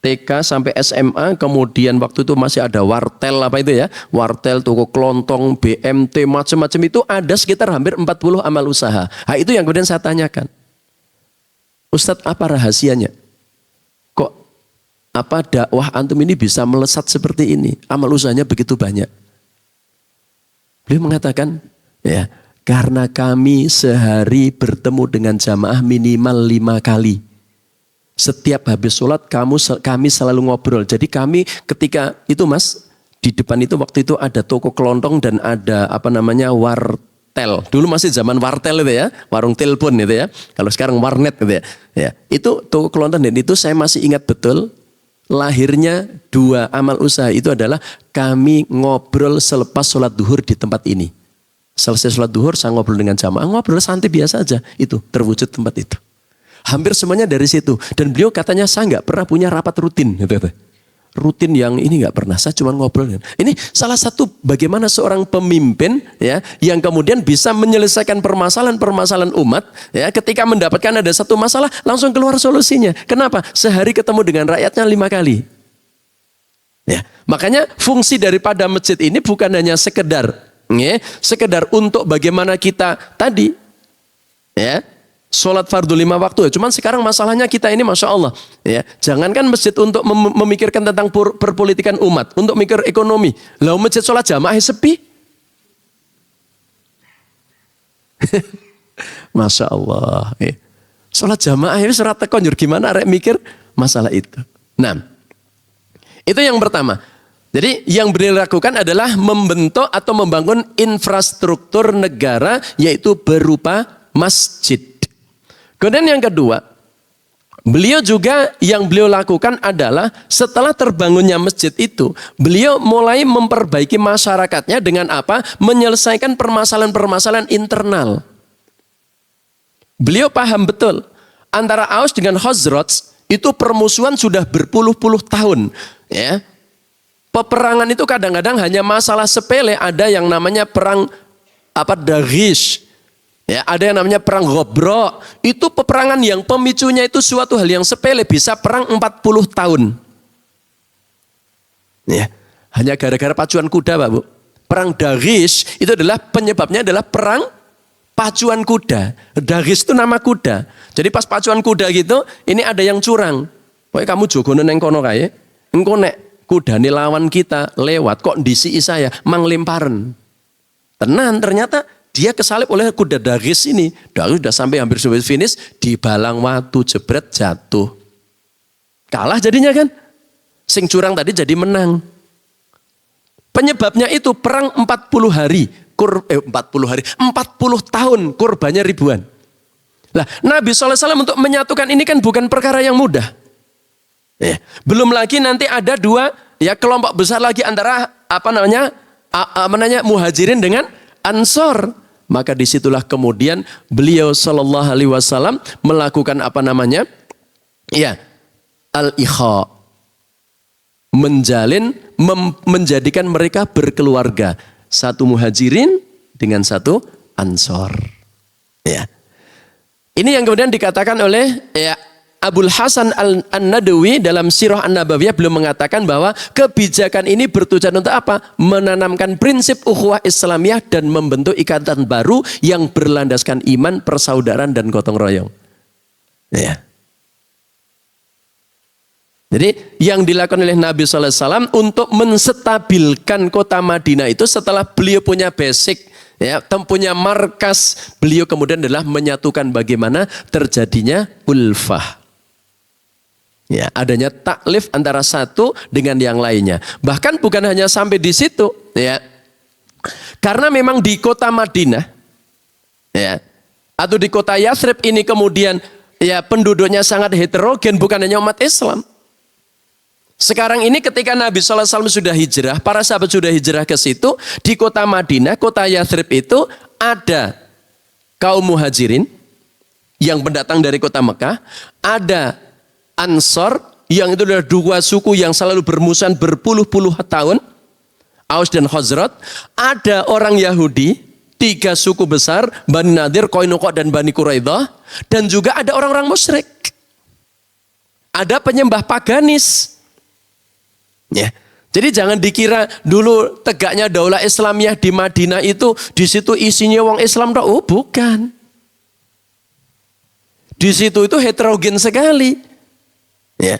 TK sampai SMA, kemudian waktu itu masih ada wartel wartel, toko kelontong, BMT, macam-macam itu ada sekitar hampir 40 amal usaha. Nah, itu yang kemudian saya tanyakan. Ustadz, apa rahasianya? Kok dakwah antum ini bisa melesat seperti ini? Amal usahanya begitu banyak. Beliau mengatakan, ya, karena kami sehari bertemu dengan jamaah minimal 5 kali. Setiap habis sholat kami selalu ngobrol. Jadi kami ketika itu Mas, di depan itu waktu itu ada toko kelontong dan ada wartel. Dulu masih zaman wartel itu ya, warung telepon itu ya. Kalau sekarang warnet gitu ya. Ya, itu toko kelontong dan itu saya masih ingat betul. Lahirnya 2 amal usaha itu adalah kami ngobrol selepas sholat duhur di tempat ini. Selesai sholat duhur saya ngobrol dengan jamaah, ngobrol santai biasa aja. Itu terwujud tempat itu. Hampir semuanya dari situ. Dan beliau katanya saya nggak pernah punya rapat rutin. Rutin yang ini nggak pernah. Saya cuma ngobrol. Ini salah satu bagaimana seorang pemimpin ya yang kemudian bisa menyelesaikan permasalahan-permasalahan umat ya, ketika mendapatkan ada satu masalah langsung keluar solusinya. Kenapa? Sehari ketemu dengan rakyatnya 5 kali. Ya, makanya fungsi daripada masjid ini bukan hanya sekedar untuk bagaimana kita tadi ya sholat fardu 5 waktu. Cuman sekarang masalahnya kita ini Masya Allah. Ya, jangankan masjid untuk memikirkan tentang perpolitikan umat. Untuk mikir ekonomi. Lalu masjid sholat jamaah sepi. Masya Allah. Ya. Sholat jamaah ini surat tekonjur. Gimana arek mikir masalah itu. Nah, itu yang pertama. Jadi yang beliau lakukan adalah membentuk atau membangun infrastruktur negara, yaitu berupa masjid. Kemudian yang kedua, Beliau juga yang beliau lakukan adalah setelah terbangunnya masjid itu, beliau mulai memperbaiki masyarakatnya dengan apa? Menyelesaikan permasalahan-permasalahan internal. Beliau paham betul antara Aus dengan Khazraj itu permusuhan sudah berpuluh-puluh tahun, ya. Peperangan itu kadang-kadang hanya masalah sepele, ada yang namanya perang Daghish. Ya, ada yang namanya perang Ghabra. Itu peperangan yang pemicunya itu suatu hal yang sepele, bisa perang 40 tahun. Ya, hanya gara-gara pacuan kuda, Pak Bu. Perang Daghish itu adalah penyebabnya adalah perang pacuan kuda. Daghish itu nama kuda. Jadi pas pacuan kuda gitu, ini ada yang curang. Pokoknya kamu jogono neng kono kae, engko nek kudane lawan kita lewat kok ndisi saya mang lemparan. Tenan ternyata dia kesalip oleh kuda Daghish ini. Daghish sudah sampai hampir sampai finish, dibalang watu jebret jatuh. Kalah jadinya kan. Sing curang tadi jadi menang. Penyebabnya itu perang 40 hari. 40 tahun korbannya ribuan. Lah, Nabi SAW untuk menyatukan ini kan bukan perkara yang mudah. Ya. Belum lagi nanti ada dua ya kelompok besar lagi antara Muhajirin dengan Ansor. Maka disitulah kemudian beliau Shallallahu Alaihi Wasallam melakukan al-ikha, menjadikan mereka berkeluarga, satu Muhajirin dengan satu Ansor. Ya, ini yang kemudian dikatakan oleh Abul Hasan An-Nadawi dalam Sirah An-Nabawiyah belum mengatakan bahwa kebijakan ini bertujuan untuk apa? Menanamkan prinsip ukhuwah Islamiyah dan membentuk ikatan baru yang berlandaskan iman, persaudaraan dan gotong royong. Ya. Jadi yang dilakukan oleh Nabi SAW untuk menstabilkan kota Madinah itu setelah beliau punya basic, ya, punya markas, beliau kemudian adalah menyatukan bagaimana terjadinya ulfah. Ya, adanya taklif antara satu dengan yang lainnya. Bahkan bukan hanya sampai di situ, ya. Karena memang di kota Madinah, ya, atau di kota Yathrib ini kemudian ya penduduknya sangat heterogen, bukan hanya umat Islam. Sekarang ini ketika Nabi SAW sudah hijrah, para sahabat sudah hijrah ke situ, di kota Madinah, kota Yathrib itu ada kaum Muhajirin yang pendatang dari kota Mekah, ada Ansor yang itu adalah dua suku yang selalu bermusuhan berpuluh-puluh tahun, Aus dan Khazraj. Ada orang Yahudi, tiga suku besar, Bani Nadir, Qainuqa dan Bani Quraidah, dan juga ada orang-orang musyrik. Ada penyembah paganis. Ya. Jadi jangan dikira dulu tegaknya daulah Islamiyah di Madinah itu di situ isinya wong Islam tok. Oh, bukan. Di situ itu heterogen sekali. Ya.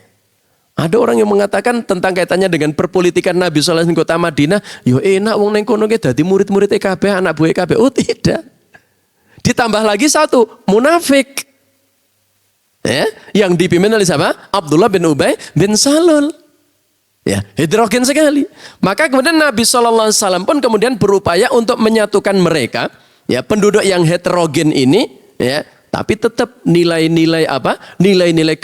Ada orang yang mengatakan tentang kaitannya dengan perpolitikan Nabi SAW di kota Madinah, yo enak wong neng kono ge dadi murid-murid EKB, anak buah EKB. Oh, tidak. Ditambah lagi satu, munafik. Ya, yang dipimpin oleh siapa? Abdullah bin Ubay bin Salul. Ya, heterogen sekali. Maka kemudian Nabi SAW pun kemudian berupaya untuk menyatukan mereka, ya, penduduk yang heterogen ini, ya, tapi tetap nilai-nilai nilai-nilai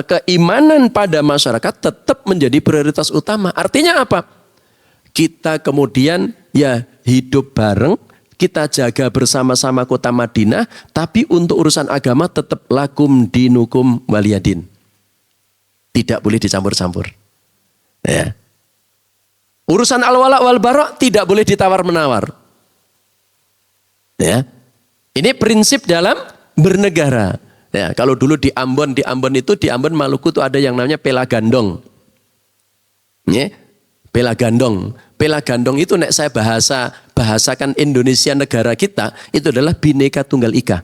keimanan pada masyarakat tetap menjadi prioritas utama. Artinya apa? Kita kemudian ya hidup bareng, kita jaga bersama-sama kota Madinah, tapi untuk urusan agama tetap lakum dinukum waliyadin. Tidak boleh dicampur-campur. Ya. Urusan al-wala wal bara tidak boleh ditawar-menawar. Ya. Ini prinsip dalam bernegara. Ya, kalau dulu di Ambon Maluku itu ada yang namanya pelagandong. Ya, pelagandong. Pelagandong itu nek saya bahasakan Indonesia negara kita itu adalah Bhinneka Tunggal Ika.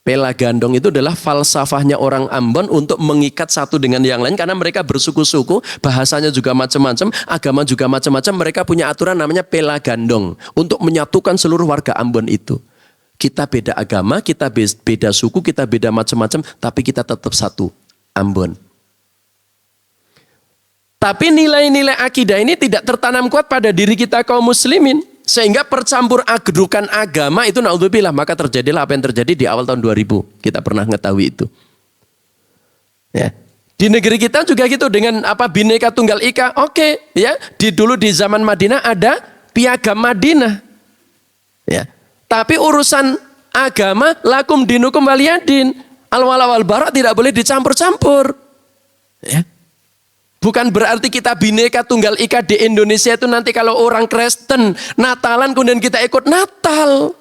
Pelagandong itu adalah falsafahnya orang Ambon untuk mengikat satu dengan yang lain karena mereka bersuku-suku, bahasanya juga macam-macam, agama juga macam-macam, mereka punya aturan namanya pelagandong untuk menyatukan seluruh warga Ambon itu. Kita beda agama, kita beda suku, kita beda macam-macam, tapi kita tetap satu, Ambon. Tapi nilai-nilai akidah ini tidak tertanam kuat pada diri kita kaum muslimin. Sehingga percampur adukan agama itu naudzubillah, maka terjadilah apa yang terjadi di awal tahun 2000. Kita pernah mengetahui itu. Ya. Di negeri kita juga gitu dengan apa Bhinneka Tunggal Ika. Oke, ya. Dulu di zaman Madinah ada Piagam Madinah. Ya. Tapi urusan agama lakum dinukum waliyadin. Al-wala wal bara tidak boleh dicampur-campur. Ya. Bukan berarti kita Bhinneka Tunggal Ika di Indonesia itu nanti kalau orang Kristen Natalan kemudian kita ikut Natal.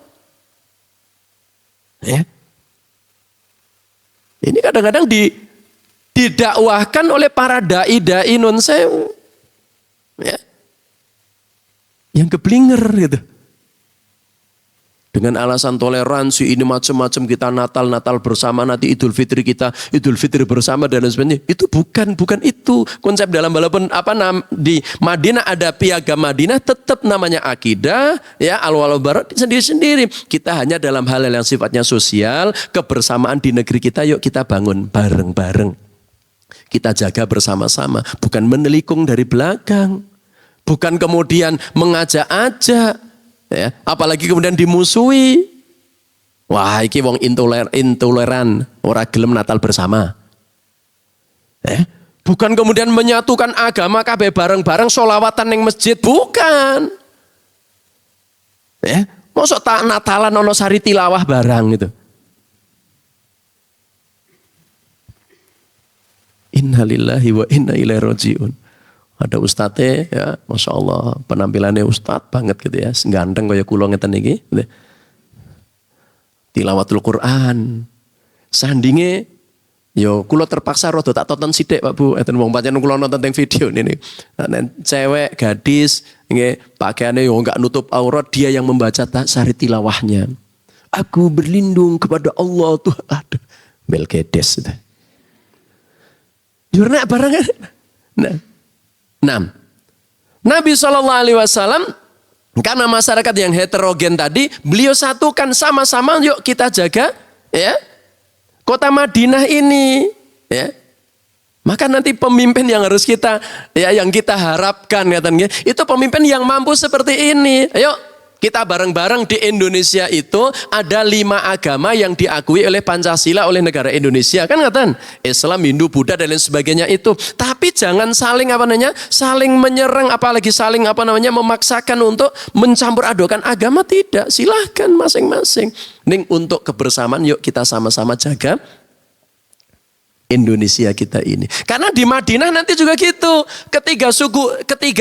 Ya. Ini kadang-kadang didakwahkan oleh para dai-dai non sewu. Ya. Yang keblinger gitu. Dengan alasan toleransi ini macam-macam kita Natal bersama, nanti Idul Fitri kita Idul Fitri bersama dan lain sebagainya. Itu bukan itu konsep dalam walaupun di Madinah ada Piagam Madinah tetap namanya akidah ya al-wala barat sendiri-sendiri. Kita hanya dalam hal yang sifatnya sosial, kebersamaan di negeri kita yuk kita bangun bareng-bareng. Kita jaga bersama-sama, bukan menelikung dari belakang, bukan kemudian mengajak-ajak, ya. Apalagi kemudian dimusuhi. Wah, iki wong intoleran, ora gelem Natal bersama. Bukan kemudian menyatukan agama kabeh bareng-bareng sholawatan ning masjid, bukan. Mosok tak Natalan ono sari tilawah barang gitu. Innalillahi wa inna ilaihi rajiun. Ada ustadz ya, masya Allah penampilannya ustadz banget gitu ya, ganteng kayak kulo ngeten iki. Gitu. Tilawatul Quran, sandinge, yo kulo terpaksa rodo tak tonton sidik Pak Bu. Eten wong pancen kulo nonton teng video ini. Cewek, gadis, nggih pakaiannya yo enggak nutup aurat, dia yang membaca sari tilawahnya. Aku berlindung kepada Allah tuh, aduh, Belkedes. Jurna barang. Nah, Nabi SAW karena masyarakat yang heterogen tadi, beliau satukan sama-sama yuk kita jaga ya kota Madinah ini ya. Maka nanti pemimpin yang harus kita ya yang kita harapkan katanya itu pemimpin yang mampu seperti ini. Ayo kita bareng-bareng di Indonesia itu ada 5 agama yang diakui oleh Pancasila oleh negara Indonesia kan ngatan Islam, Hindu, Buddha dan lain sebagainya itu. Tapi jangan saling saling menyerang apalagi saling memaksakan untuk mencampur adukan agama, tidak. Silahkan masing-masing. Ning untuk kebersamaan yuk kita sama-sama jaga Indonesia kita ini. Karena di Madinah nanti juga gitu. Ketiga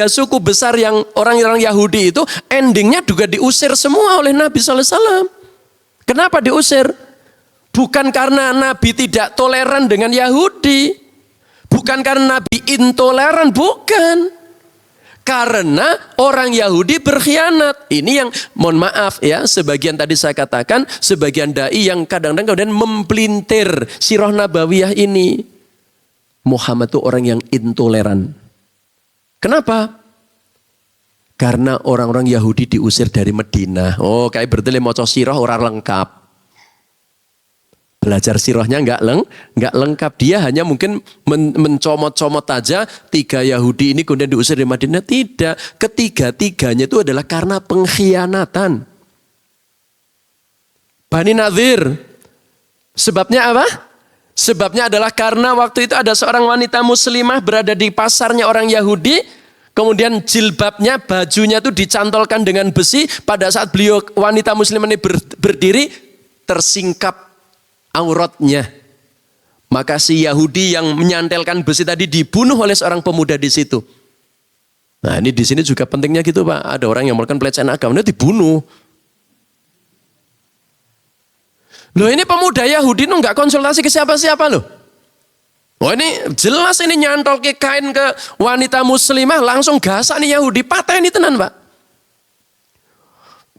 suku besar yang orang-orang Yahudi itu endingnya juga diusir semua oleh Nabi SAW. Kenapa diusir? Bukan karena Nabi tidak toleran dengan Yahudi. Bukan karena Nabi intoleran, bukan. Karena orang Yahudi berkhianat. Ini yang mohon maaf ya, sebagian tadi saya katakan, sebagian dai yang kadang-kadang kemudian mempelintir sirah nabawiyah ini. Muhammad itu orang yang intoleran. Kenapa? Karena orang-orang Yahudi diusir dari Madinah. Oh, kayak bertele maca sirah orang lengkap. Belajar sirahnya enggak lengkap. Dia hanya mungkin mencomot-comot aja 3 Yahudi ini kemudian diusir dari Madinah. Tidak. Ketiga-tiganya itu adalah karena pengkhianatan. Bani Nadir. Sebabnya apa? Sebabnya adalah karena waktu itu ada seorang wanita muslimah berada di pasarnya orang Yahudi. Kemudian jilbabnya, bajunya itu dicantolkan dengan besi. Pada saat beliau wanita muslimah ini berdiri, tersingkap auratnya. Maka si Yahudi yang menyantelkan besi tadi dibunuh oleh seorang pemuda di situ. Nah, ini di sini juga pentingnya gitu, Pak. Ada orang yang melakukan pelecehan agama, dia dibunuh. Loh, ini pemuda Yahudi itu nggak konsultasi ke siapa-siapa loh. Oh, ini jelas ini nyantol ke kain ke wanita muslimah, langsung gasak nih Yahudi, patah ini tenan, Pak.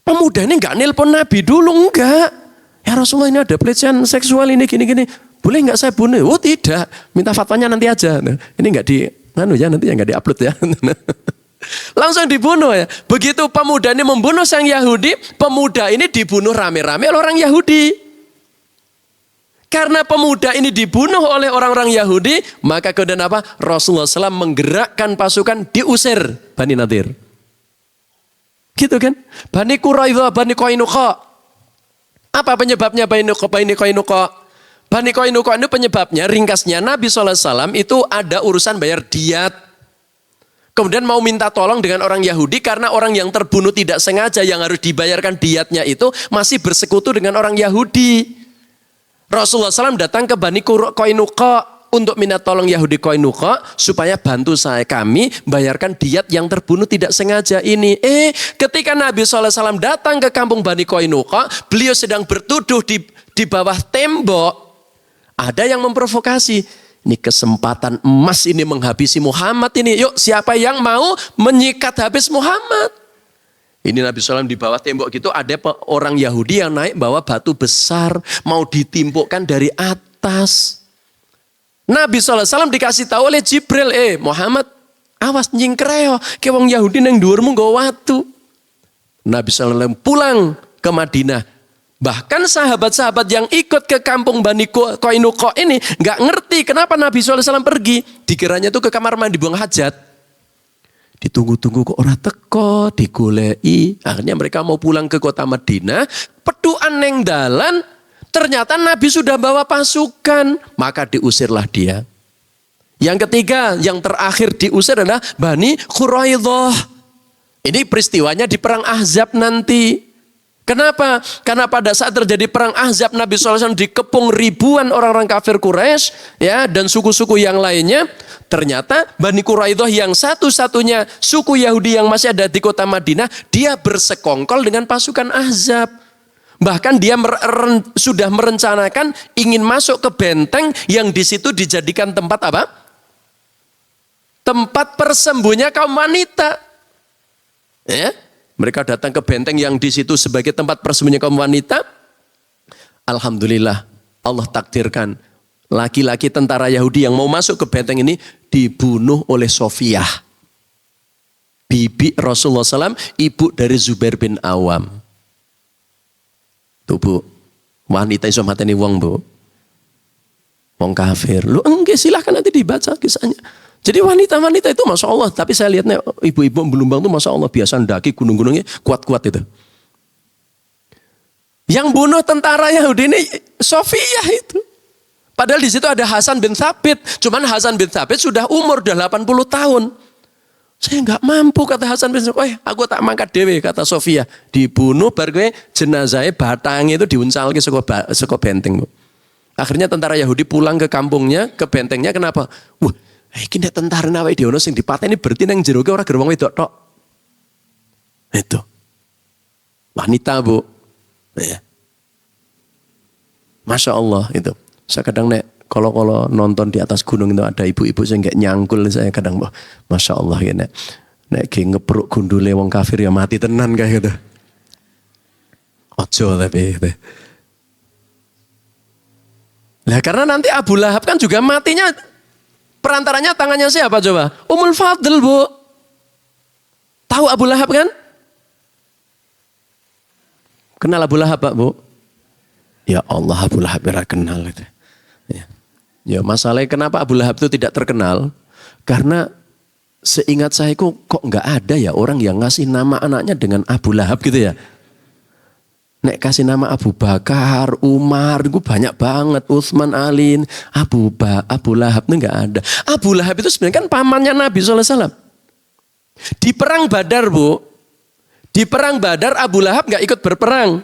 Pemuda ini nggak nelpon Nabi dulu, enggak. Ya Rasulullah, ini ada pelecehan seksual ini gini-gini. Boleh nggak saya bunuh? Oh tidak, minta fatwanya nanti aja. Nah, ini nggak nanti ya nggak diupload ya. Langsung dibunuh ya. Begitu pemuda ini membunuh sang Yahudi, pemuda ini dibunuh rame-rame oleh orang Yahudi. Karena pemuda ini dibunuh oleh orang-orang Yahudi, maka kemudian apa? Rasulullah SAW menggerakkan pasukan diusir Bani Nadir. Gitu kan? Bani Quraidah, Bani Qainuqa. Apa penyebabnya Bani Qainuqa? Bani Qainuqa itu penyebabnya, ringkasnya Nabi SAW itu ada urusan bayar diat. Kemudian mau minta tolong dengan orang Yahudi karena orang yang terbunuh tidak sengaja yang harus dibayarkan diatnya itu masih bersekutu dengan orang Yahudi. Rasulullah SAW datang ke Bani Qainuqa untuk minta tolong Yahudi Qainuqa supaya bantu kami bayarkan diat yang terbunuh tidak sengaja ini. Ketika Nabi SAW datang ke kampung Bani Qainuqa, beliau sedang bertuduh di bawah tembok. Ada yang memprovokasi. Ini kesempatan emas ini menghabisi Muhammad ini. Yuk siapa yang mau menyikat habis Muhammad? Ini Nabi SAW di bawah tembok gitu ada orang Yahudi yang naik bawa batu besar. Mau ditimpukkan dari atas. Nabi SAW dikasih tahu oleh Jibril, Muhammad, awas nyingkreo, ke wong Yahudi neng dhuwurmu nggo watu. Nabi SAW pulang ke Madinah. Bahkan sahabat-sahabat yang ikut ke kampung Bani Qainuqa ini nggak ngerti kenapa Nabi SAW pergi. Dikiranya tuh ke kamar mandi buang hajat. Ditunggu-tunggu kok ora teko, digoleki. Akhirnya mereka mau pulang ke kota Madinah, peduan neng dalan. Ternyata Nabi sudah bawa pasukan, maka diusirlah dia. Yang ketiga, yang terakhir diusir adalah Bani Quraidah. Ini peristiwanya di perang Ahzab nanti. Kenapa? Karena pada saat terjadi perang Ahzab, Nabi SAW dikepung ribuan orang-orang kafir Quraisy, ya, dan suku-suku yang lainnya. Ternyata Bani Quraidah yang satu-satunya suku Yahudi yang masih ada di kota Madinah, dia bersekongkol dengan pasukan Ahzab. Bahkan dia sudah merencanakan ingin masuk ke benteng yang di situ dijadikan tempat apa? Tempat persembunyian kaum wanita. Ya, mereka datang ke benteng yang di situ sebagai tempat persembunyian kaum wanita. Alhamdulillah, Allah takdirkan laki-laki tentara Yahudi yang mau masuk ke benteng ini dibunuh oleh Sofiyah, bibi Rasulullah SAW, ibu dari Zubair bin Awam. Tuh bu, wanita iso mateni wong bu, wong kafir. Lu enggak, silahkan nanti dibaca kisahnya. Jadi wanita-wanita itu Masya Allah, tapi saya lihatnya ibu-ibu Belumbang tuh Masya Allah biasa mendaki gunung-gunungnya kuat-kuat itu. Yang bunuh tentara Yahudi ini Sofiyah itu. Padahal di situ ada Hasan bin Thabit, cuman Hasan bin Thabit sudah umur, udah 80 tahun. Saya nggak mampu, kata Hasan bin Thabit. Aku tak mangkat dewe, kata Sofia. Dibunuh, baru gue jenazahnya batangnya itu diuncal ke seko benteng. Bu. Akhirnya tentara Yahudi pulang ke kampungnya, ke bentengnya. Kenapa? Wah, ini tentara nawa idiono sing dipateni berarti nang jero ke orang gerbang wedok tok. Itu wanita bu, ya. Masya Allah itu. Saya kadang kalau nonton di atas gunung itu ada ibu-ibu yang nggak nyangkul, saya kadang Masya Allah ya nek ngepruk gundule wong kafir ya mati tenan kayak gitu. Ojo tapi gitu. Nah karena nanti Abu Lahab kan juga matinya perantaranya tangannya siapa coba? Ummul Fadl bu. Tahu Abu Lahab kan? Kenal Abu Lahab Pak bu? Ya Allah, Abu Lahab ya kenal itu. Ya masalahnya kenapa Abu Lahab itu tidak terkenal? Karena seingat saya kok nggak ada ya orang yang ngasih nama anaknya dengan Abu Lahab gitu ya. Nek kasih nama Abu Bakar, Umar, itu banyak banget. Utsman, Ali, Abu Lahab itu nggak ada. Abu Lahab itu sebenarnya kan pamannya Nabi SAW. Di perang Badar bu, di perang Badar Abu Lahab nggak ikut berperang.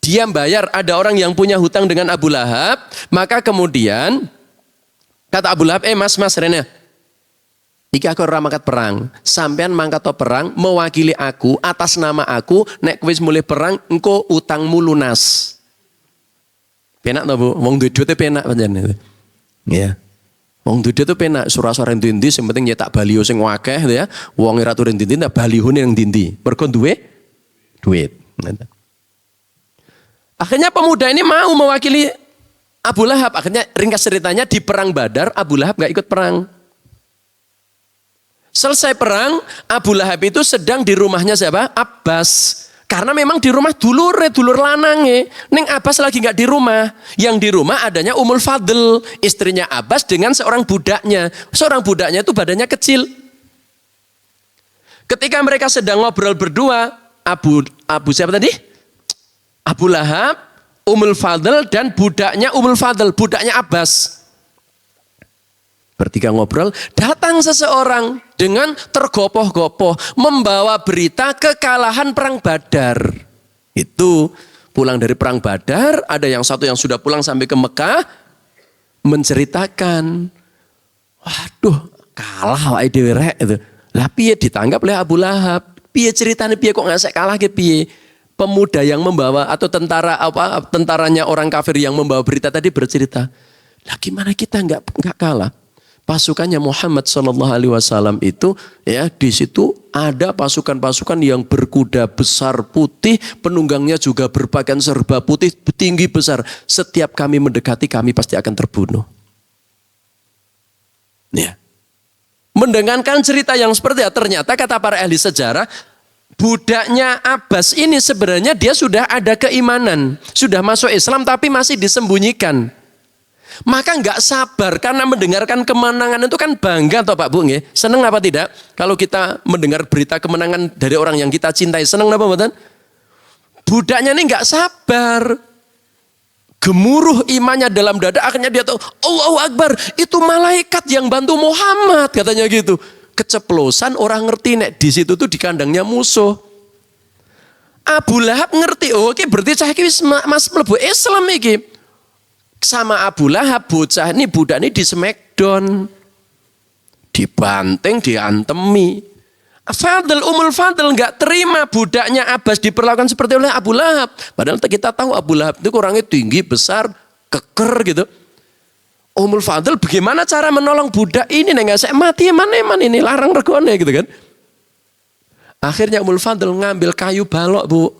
Dia bayar, ada orang yang punya hutang dengan Abu Lahab, maka kemudian kata Abu Lahab, mas Rene, iki aku ora mangkat perang, sampean mangkat perang mewakili aku atas nama aku, nek wis mulai perang engko utangmu lunas. Penak to Bu, wong duwe duit penak pancen itu. Ya. Wong duwe duit itu penak, surah-surah ndi-ndi sing penting nyetak baliho sing akeh ya. Wong ora turu ndi-ndi tak balihone nang ndi-ndi. Mergo duwe duit. Akhirnya pemuda ini mau mewakili Abu Lahab. Akhirnya ringkas ceritanya di perang Badar Abu Lahab gak ikut perang. Selesai perang Abu Lahab itu sedang di rumahnya siapa? Abbas. Karena memang di rumah dulur lanange. Neng Abbas lagi gak di rumah. Yang di rumah adanya Ummul Fadl, istrinya Abbas dengan seorang budaknya. Seorang budaknya itu badannya kecil. Ketika mereka sedang ngobrol berdua, Abu siapa tadi? Abu Lahab Ummul Fadl dan budaknya Ummul Fadl, budaknya Abbas. Bertiga ngobrol, datang seseorang dengan tergopoh-gopoh membawa berita kekalahan perang Badar. Itu pulang dari perang Badar, ada yang satu yang sudah pulang sampai ke Mekah menceritakan, waduh, kalah wae dhewe rek itu. Lah piye ditangkap oleh Abu Lahab? Piye ceritanya piye kok ngasek kalah ke piye? Pemuda yang membawa atau tentaranya orang kafir yang membawa berita tadi bercerita, lah gimana kita nggak kalah? Pasukannya Muhammad Shallallahu Alaihi Wasallam itu ya di situ ada pasukan-pasukan yang berkuda besar putih, penunggangnya juga berpakaian serba putih, tinggi besar. Setiap kami mendekati kami pasti akan terbunuh. Ya. Mendengarkan cerita yang seperti itu, ternyata kata para ahli sejarah, budaknya Abbas ini sebenarnya dia sudah ada keimanan, sudah masuk Islam tapi masih disembunyikan. Maka nggak sabar karena mendengarkan kemenangan itu kan bangga toh Pak Bu nggih. Seneng apa tidak? Kalau kita mendengar berita kemenangan dari orang yang kita cintai, seneng apa mboten? Budaknya ini nggak sabar. Gemuruh imannya dalam dada, akhirnya dia tahu Allahu Akbar, itu malaikat yang bantu Muhammad katanya gitu. Keceplosan orang ngerti nek di situ tuh di kandangnya musuh. Abu Lahab ngerti, oh oke berarti cah iki mas mlebu Islam iki. Sama Abu Lahab bocah ini budak ini di smackdown, dibanting, diantemi. Ummul Fadl nggak terima budaknya Abbas diperlakukan seperti oleh Abu Lahab. Padahal kita tahu Abu Lahab itu orangnya tinggi, besar, keker gitu. Ummul Fadl bagaimana cara menolong budak ini? Nggak saya mati eman ini larang regone gitu kan. Akhirnya Ummul Fadl ngambil kayu balok bu,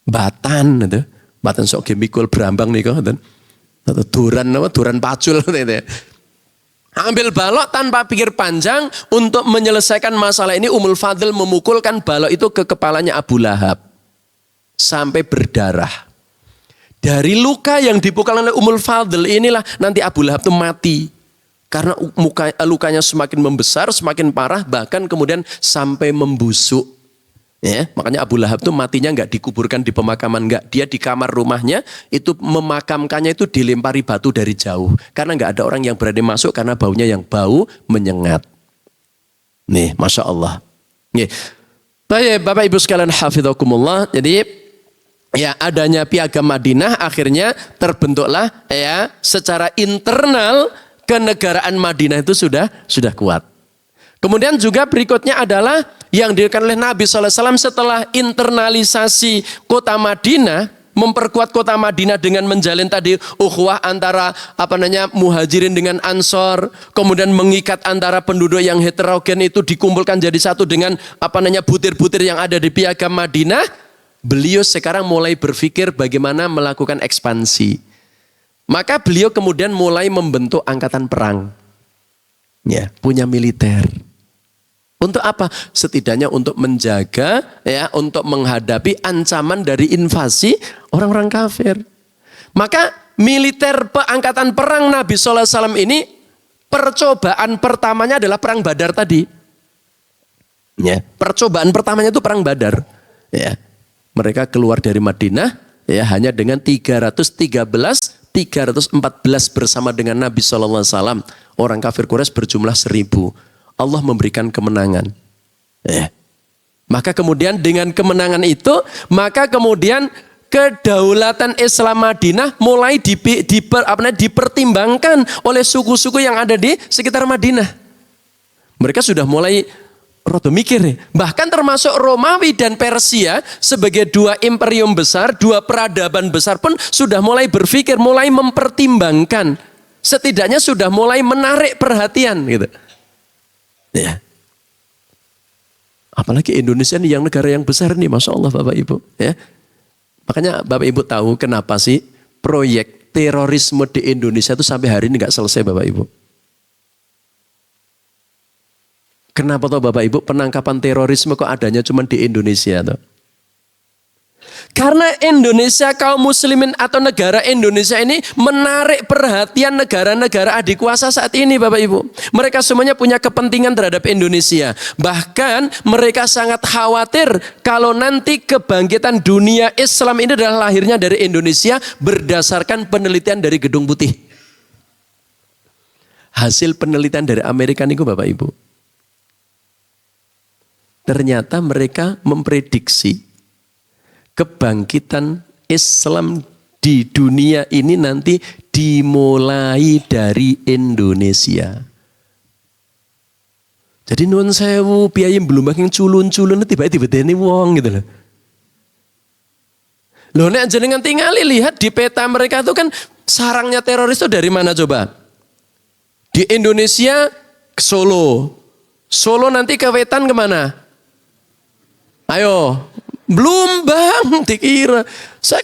batan gitu. Batan sok gemikul berambang nih kok, atau duran pacul gitu. Ambil balok tanpa pikir panjang untuk menyelesaikan masalah ini. Ummul Fadl memukulkan balok itu ke kepalanya Abu Lahab sampai berdarah. Dari luka yang dipukul oleh Ummul Fadl inilah nanti Abu Lahab itu mati karena lukanya semakin membesar, semakin parah, bahkan kemudian sampai membusuk. Ya, makanya Abu Lahab tuh matinya nggak dikuburkan di pemakaman, nggak, dia di kamar rumahnya itu memakamkannya itu dilempari batu dari jauh karena nggak ada orang yang berani masuk karena baunya yang bau menyengat. Nih, masya Allah. Nih, baik Bapak Ibu sekalian hafidhakumullah. Jadi ya adanya Piagam Madinah akhirnya terbentuklah ya secara internal kenegaraan Madinah itu sudah kuat. Kemudian juga berikutnya adalah yang dilakukan oleh Nabi SAW setelah internalisasi kota Madinah, memperkuat kota Madinah dengan menjalin tadi ukhuwah antara muhajirin dengan ansor, kemudian mengikat antara penduduk yang heterogen itu dikumpulkan jadi satu dengan butir-butir yang ada di Piagam Madinah. Beliau sekarang mulai berpikir bagaimana melakukan ekspansi. Maka beliau kemudian mulai membentuk angkatan perang. Ya, punya militer. Untuk apa? Setidaknya untuk menjaga, ya, untuk menghadapi ancaman dari invasi orang-orang kafir. Maka militer angkatan perang Nabi SAW ini percobaan pertamanya adalah perang Badar tadi. Ya, percobaan pertamanya itu perang Badar. Ya, mereka keluar dari Madinah, ya, hanya dengan 314 bersama dengan Nabi SAW. Orang kafir Quraisy berjumlah 1000. Allah memberikan kemenangan. Maka kemudian dengan kemenangan itu, maka kemudian kedaulatan Islam Madinah mulai dipertimbangkan oleh suku-suku yang ada di sekitar Madinah. Mereka sudah mulai rada mikir. Bahkan termasuk Romawi dan Persia sebagai dua imperium besar, dua peradaban besar pun sudah mulai berpikir, mulai mempertimbangkan. Setidaknya sudah mulai menarik perhatian gitu. Ya. Apalagi Indonesia nih yang negara yang besar nih, Masya Allah Bapak Ibu. Ya. Makanya Bapak Ibu tahu kenapa sih proyek terorisme di Indonesia itu sampai hari ini nggak selesai Bapak Ibu. Kenapa toh Bapak Ibu penangkapan terorisme kok adanya cuma di Indonesia toh? Karena Indonesia, kaum muslimin atau negara Indonesia ini menarik perhatian negara-negara adik kuasa saat ini Bapak Ibu. Mereka semuanya punya kepentingan terhadap Indonesia. Bahkan mereka sangat khawatir kalau nanti kebangkitan dunia Islam ini adalah lahirnya dari Indonesia berdasarkan penelitian dari Gedung Putih. Hasil penelitian dari Amerika niku Bapak Ibu. Ternyata mereka memprediksi kebangkitan Islam di dunia ini nanti dimulai dari Indonesia. Jadi nuwun sewu piye belum makin culun-culun tiba-tiba ini wong gitu loh. Loh nek jenengan tingali lihat di peta mereka itu kan sarangnya teroris itu dari mana coba? Di Indonesia ke Solo. Solo nanti ke wetan kemana? Ayo, belum bang, dikira. Saya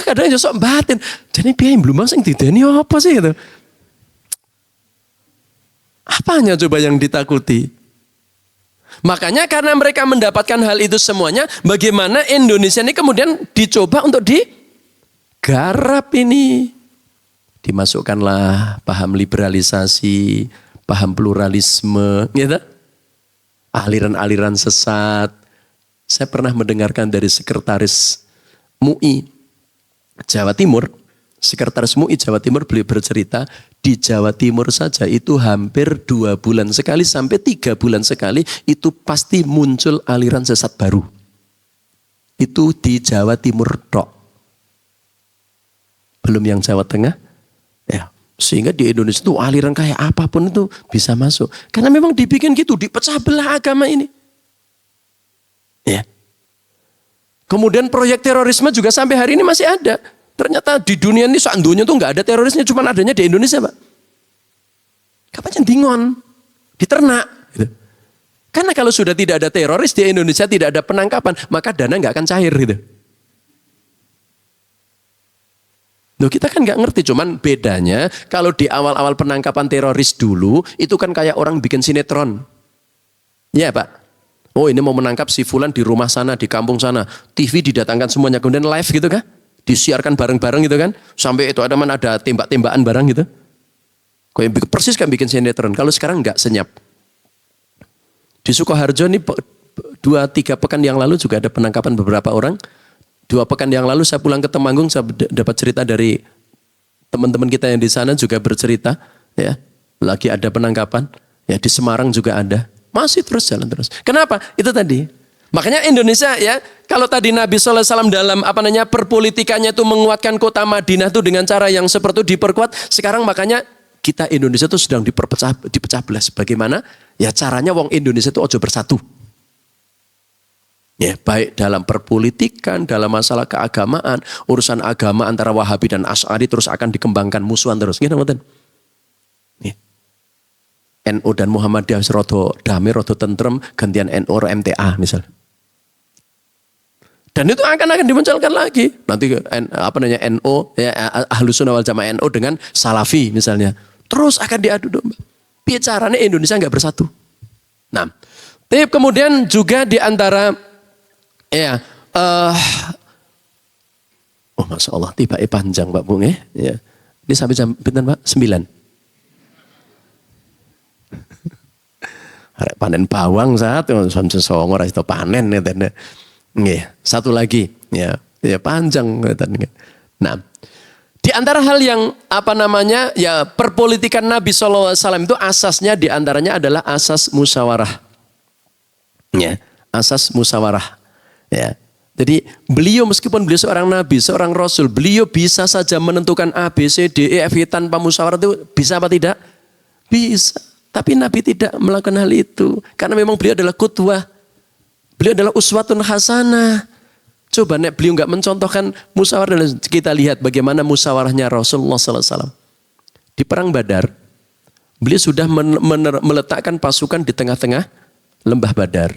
kadang sok batin. Jadi piye belum bang sing dideni apa sih gitu. Apanya coba yang ditakuti? Makanya karena mereka mendapatkan hal itu semuanya, bagaimana Indonesia ini kemudian dicoba untuk digarap ini. Dimasukkanlah paham liberalisasi, paham pluralisme, gitu. Aliran-aliran sesat. Saya pernah mendengarkan dari sekretaris MUI Jawa Timur, sekretaris MUI Jawa Timur beliau bercerita, di Jawa Timur saja itu hampir 2 bulan sekali sampai 3 bulan sekali itu pasti muncul aliran sesat baru. Itu di Jawa Timur tok. Belum yang Jawa Tengah. Ya, sehingga di Indonesia itu aliran kayak apapun itu bisa masuk. Karena memang dibikin gitu, dipecah belah agama ini. Ya. Kemudian proyek terorisme juga sampai hari ini masih ada. Ternyata di dunia ini saat dunia tuh nggak ada terorisnya, cuma adanya di Indonesia, Pak. Kapan dingon, diternak. Gitu. Karena kalau sudah tidak ada teroris di Indonesia, tidak ada penangkapan, maka dana nggak akan cair gitu. Loh kita kan nggak ngerti, cuman bedanya kalau di awal-awal penangkapan teroris dulu itu kan kayak orang bikin sinetron, ya Pak. Oh ini mau menangkap si Fulan di rumah sana, di kampung sana, TV didatangkan semuanya kemudian live gitu kan, disiarkan bareng-bareng gitu kan, sampai itu ada tembak-tembakan bareng gitu. Kayak persis kan bikin sinetron. Kalau sekarang nggak senyap. Di Sukoharjo ini 2-3 pekan yang lalu juga ada penangkapan beberapa orang. 2 pekan yang lalu saya pulang ke Temanggung, saya dapat cerita dari teman-teman kita yang di sana juga bercerita, ya, lagi ada penangkapan, ya di Semarang juga ada, masih terus jalan terus. Kenapa? Itu tadi. Makanya Indonesia ya, kalau tadi Nabi SAW dalam perpolitikannya itu menguatkan kota Madinah itu dengan cara yang seperti itu diperkuat, sekarang makanya kita Indonesia itu sedang dipecah belah. Bagaimana? Ya caranya wong Indonesia itu ojo bersatu. Ya, baik dalam perpolitikan, dalam masalah keagamaan, urusan agama antara Wahabi dan Asy'ari terus akan dikembangkan musuhan terus. Gitu, ya. NU dan Muhammadiyah rodo damai, rodo tentrem, gantian NU MTA misalnya. Dan itu akan dimunculkan lagi. Nanti NU, ya, Ahlus Sunnah wal Jamaah NU dengan Salafi misalnya. Terus akan diadu domba. Bicaranya Indonesia nggak bersatu. Nah, tapi kemudian juga di antara ya, oh Masya Allah, tiba panjang Pak Bung ya. Ini sampai jam berapa Pak? 9. Arek panen bawang saat sampai songo itu panen ya. Satu lagi ya panjang. Nah, di antara hal yang ya perpolitikan Nabi SAW itu asasnya di antaranya adalah asas musyawarah. Ya, asas musyawarah. Ya. Jadi beliau meskipun beliau seorang nabi, seorang rasul, beliau bisa saja menentukan A, B, C, D, E, F, G tanpa musyawarah itu bisa apa tidak? Bisa. Tapi Nabi tidak melakukan hal itu. Karena memang beliau adalah qudwah. Beliau adalah uswatun hasanah. Coba nek beliau nggak mencontohkan musyawarah, kita lihat bagaimana musyawarahnya Rasulullah SAW. Di perang Badar, beliau sudah meletakkan pasukan di tengah-tengah lembah Badar.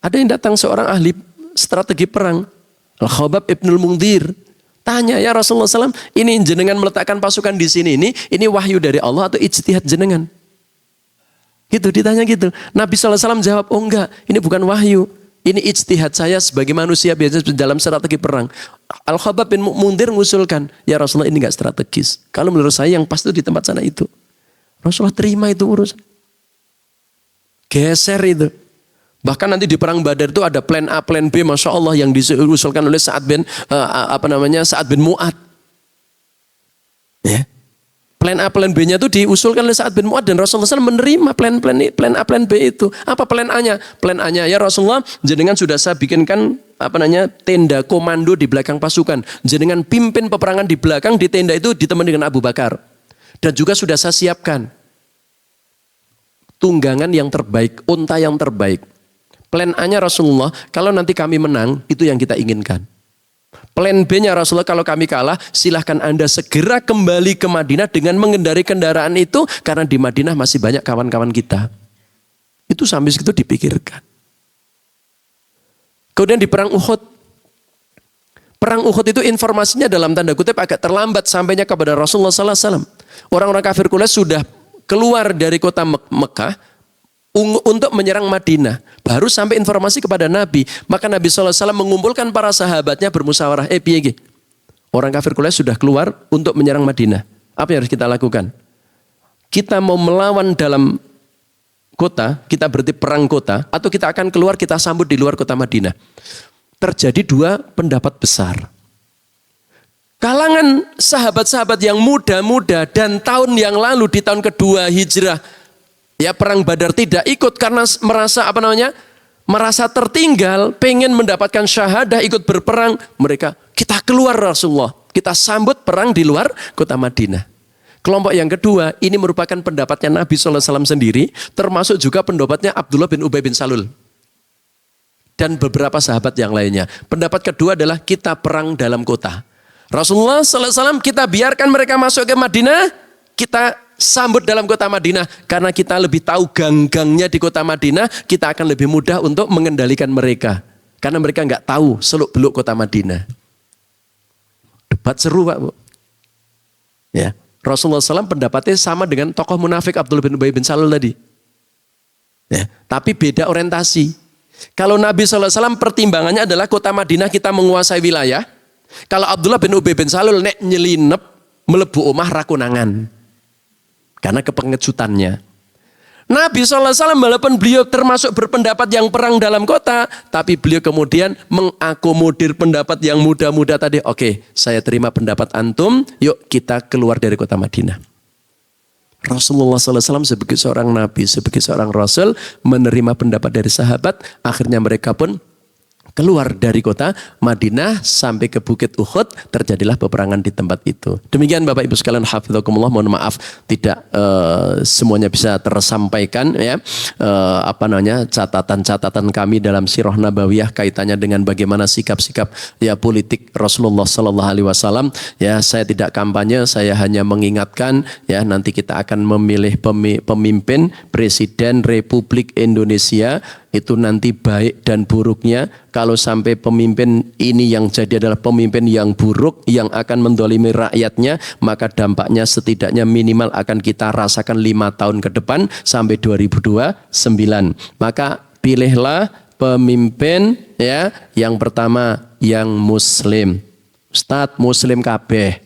Ada yang datang seorang ahli strategi perang, Al-Khabab Ibnul Mundhir, tanya, ya Rasulullah SAW, ini jenengan meletakkan pasukan di sini, ini wahyu dari Allah atau ijtihad jenengan? Gitu, ditanya gitu. Nabi SAW jawab, oh enggak, ini bukan wahyu. Ini ijtihad saya sebagai manusia biasa dalam strategi perang. Al-Khabbab bin Mundir mengusulkan, ya Rasulullah ini enggak strategis. Kalau menurut saya yang pas itu di tempat sana itu. Rasulullah terima itu urusan. Geser itu. Bahkan nanti di perang Badar itu ada plan A, plan B, Masya Allah yang diusulkan oleh Sa'ad bin Mu'ad. Ya. Plan A, plan B-nya itu diusulkan oleh Sa'ad bin Mu'ad dan Rasulullah SAW menerima plan A, plan B itu. Apa plan A-nya? Plan A-nya, ya Rasulullah, jenengan sudah saya bikinkan tenda komando di belakang pasukan. Jenengan pimpin peperangan di belakang, di tenda itu ditemani dengan Abu Bakar. Dan juga sudah saya siapkan tunggangan yang terbaik, unta yang terbaik. Plan A-nya Rasulullah, kalau nanti kami menang, itu yang kita inginkan. Plan B-nya Rasulullah, kalau kami kalah, silahkan Anda segera kembali ke Madinah dengan mengendarai kendaraan itu, karena di Madinah masih banyak kawan-kawan kita. Itu sampai segitu dipikirkan. Kemudian di perang Uhud. Perang Uhud itu informasinya dalam tanda kutip agak terlambat sampainya kepada Rasulullah SAW. Orang-orang kafir Quraisy sudah keluar dari kota Mekah untuk menyerang Madinah. Baru sampai informasi kepada Nabi. Maka Nabi SAW mengumpulkan para sahabatnya bermusyawarah. Piye. Orang kafir Quraisy sudah keluar untuk menyerang Madinah. Apa yang harus kita lakukan? Kita mau melawan dalam kota, kita berarti perang kota, atau kita akan keluar, kita sambut di luar kota Madinah. Terjadi dua pendapat besar. Kalangan sahabat-sahabat yang muda-muda dan tahun yang lalu di tahun kedua hijrah, ya perang Badar tidak ikut karena merasa tertinggal, pengen mendapatkan syahadah, ikut berperang. Mereka, kita keluar Rasulullah, kita sambut perang di luar kota Madinah. Kelompok yang kedua, ini merupakan pendapatnya Nabi SAW sendiri, termasuk juga pendapatnya Abdullah bin Ubay bin Salul. Dan beberapa sahabat yang lainnya. Pendapat kedua adalah kita perang dalam kota. Rasulullah SAW kita biarkan mereka masuk ke Madinah, kita sambut dalam kota Madinah. Karena kita lebih tahu gang-gangnya di kota Madinah, kita akan lebih mudah untuk mengendalikan mereka. Karena mereka nggak tahu seluk-beluk kota Madinah. Debat seru Pak Bu. Ya. Rasulullah SAW pendapatnya sama dengan tokoh munafik Abdullah bin Ubay bin Salul tadi. Ya. Tapi beda orientasi. Kalau Nabi SAW pertimbangannya adalah kota Madinah kita menguasai wilayah. Kalau Abdullah bin Ubay bin Salul nek nyelinep melebu omah rakunangan. Karena kepengejutannya. Nabi SAW walaupun beliau termasuk berpendapat yang perang dalam kota, tapi beliau kemudian mengakomodir pendapat yang muda-muda tadi. Oke, saya terima pendapat antum, yuk kita keluar dari kota Madinah. Rasulullah SAW sebagai seorang Nabi, sebagai seorang Rasul, menerima pendapat dari sahabat, akhirnya mereka pun keluar dari kota Madinah sampai ke Bukit Uhud, terjadilah peperangan di tempat itu. Demikian Bapak Ibu sekalian, hafizakumullah, mohon maaf tidak semuanya bisa tersampaikan ya. Catatan-catatan kami dalam Sirah Nabawiyah kaitannya dengan bagaimana sikap-sikap ya politik Rasulullah sallallahu alaihi wasallam. Ya, saya tidak kampanye, saya hanya mengingatkan ya, nanti kita akan memilih pemimpin Presiden Republik Indonesia. Itu nanti baik dan buruknya, kalau sampai pemimpin ini yang jadi adalah pemimpin yang buruk, yang akan mendolimi rakyatnya, maka dampaknya setidaknya minimal akan kita rasakan 5 tahun ke depan sampai 2029. Maka pilihlah pemimpin ya, yang pertama yang muslim. Ustadz, muslim kabeh.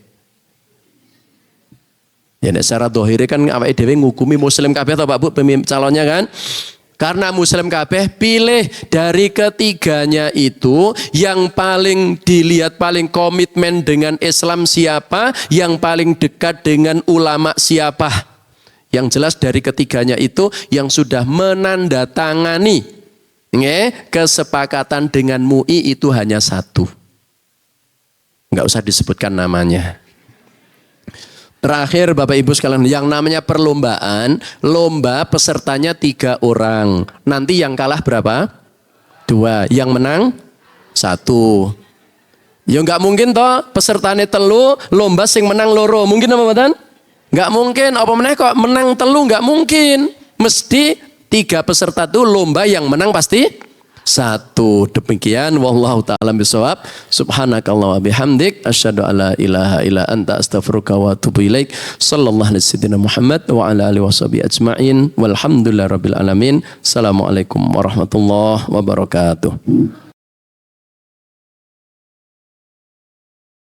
Ya secara dohiri kan awake dhewe ngukumi muslim kabeh atau Pak Bu pemimpin calonnya kan? Karena muslim kabeh, pilih dari ketiganya itu yang paling dilihat paling komitmen dengan Islam siapa, yang paling dekat dengan ulama siapa. Yang jelas dari ketiganya itu yang sudah menandatangani kesepakatan dengan MUI itu hanya satu. Enggak usah disebutkan namanya. Terakhir Bapak Ibu sekalian, yang namanya perlombaan, lomba pesertanya 3 orang. Nanti yang kalah berapa? 2. Yang menang 1. Ya nggak mungkin toh pesertanya telu, lomba sing menang loro. Mungkin apa mboten? Nggak mungkin. Apa meneh kok menang telu? Nggak mungkin. Mesti 3 peserta itu lomba yang menang pasti satu. Demikian wallahu ta'ala bisawab. Subhanakallah wa bihamdik asyhadu alla ilaha illa anta astaghfiruka wa atubu ilaik. Sallallahu alaihi wasallam Muhammad wa ala alihi washabihi ajmain. Walhamdulillahirabbil alamin. Assalamualaikum warahmatullahi wabarakatuh.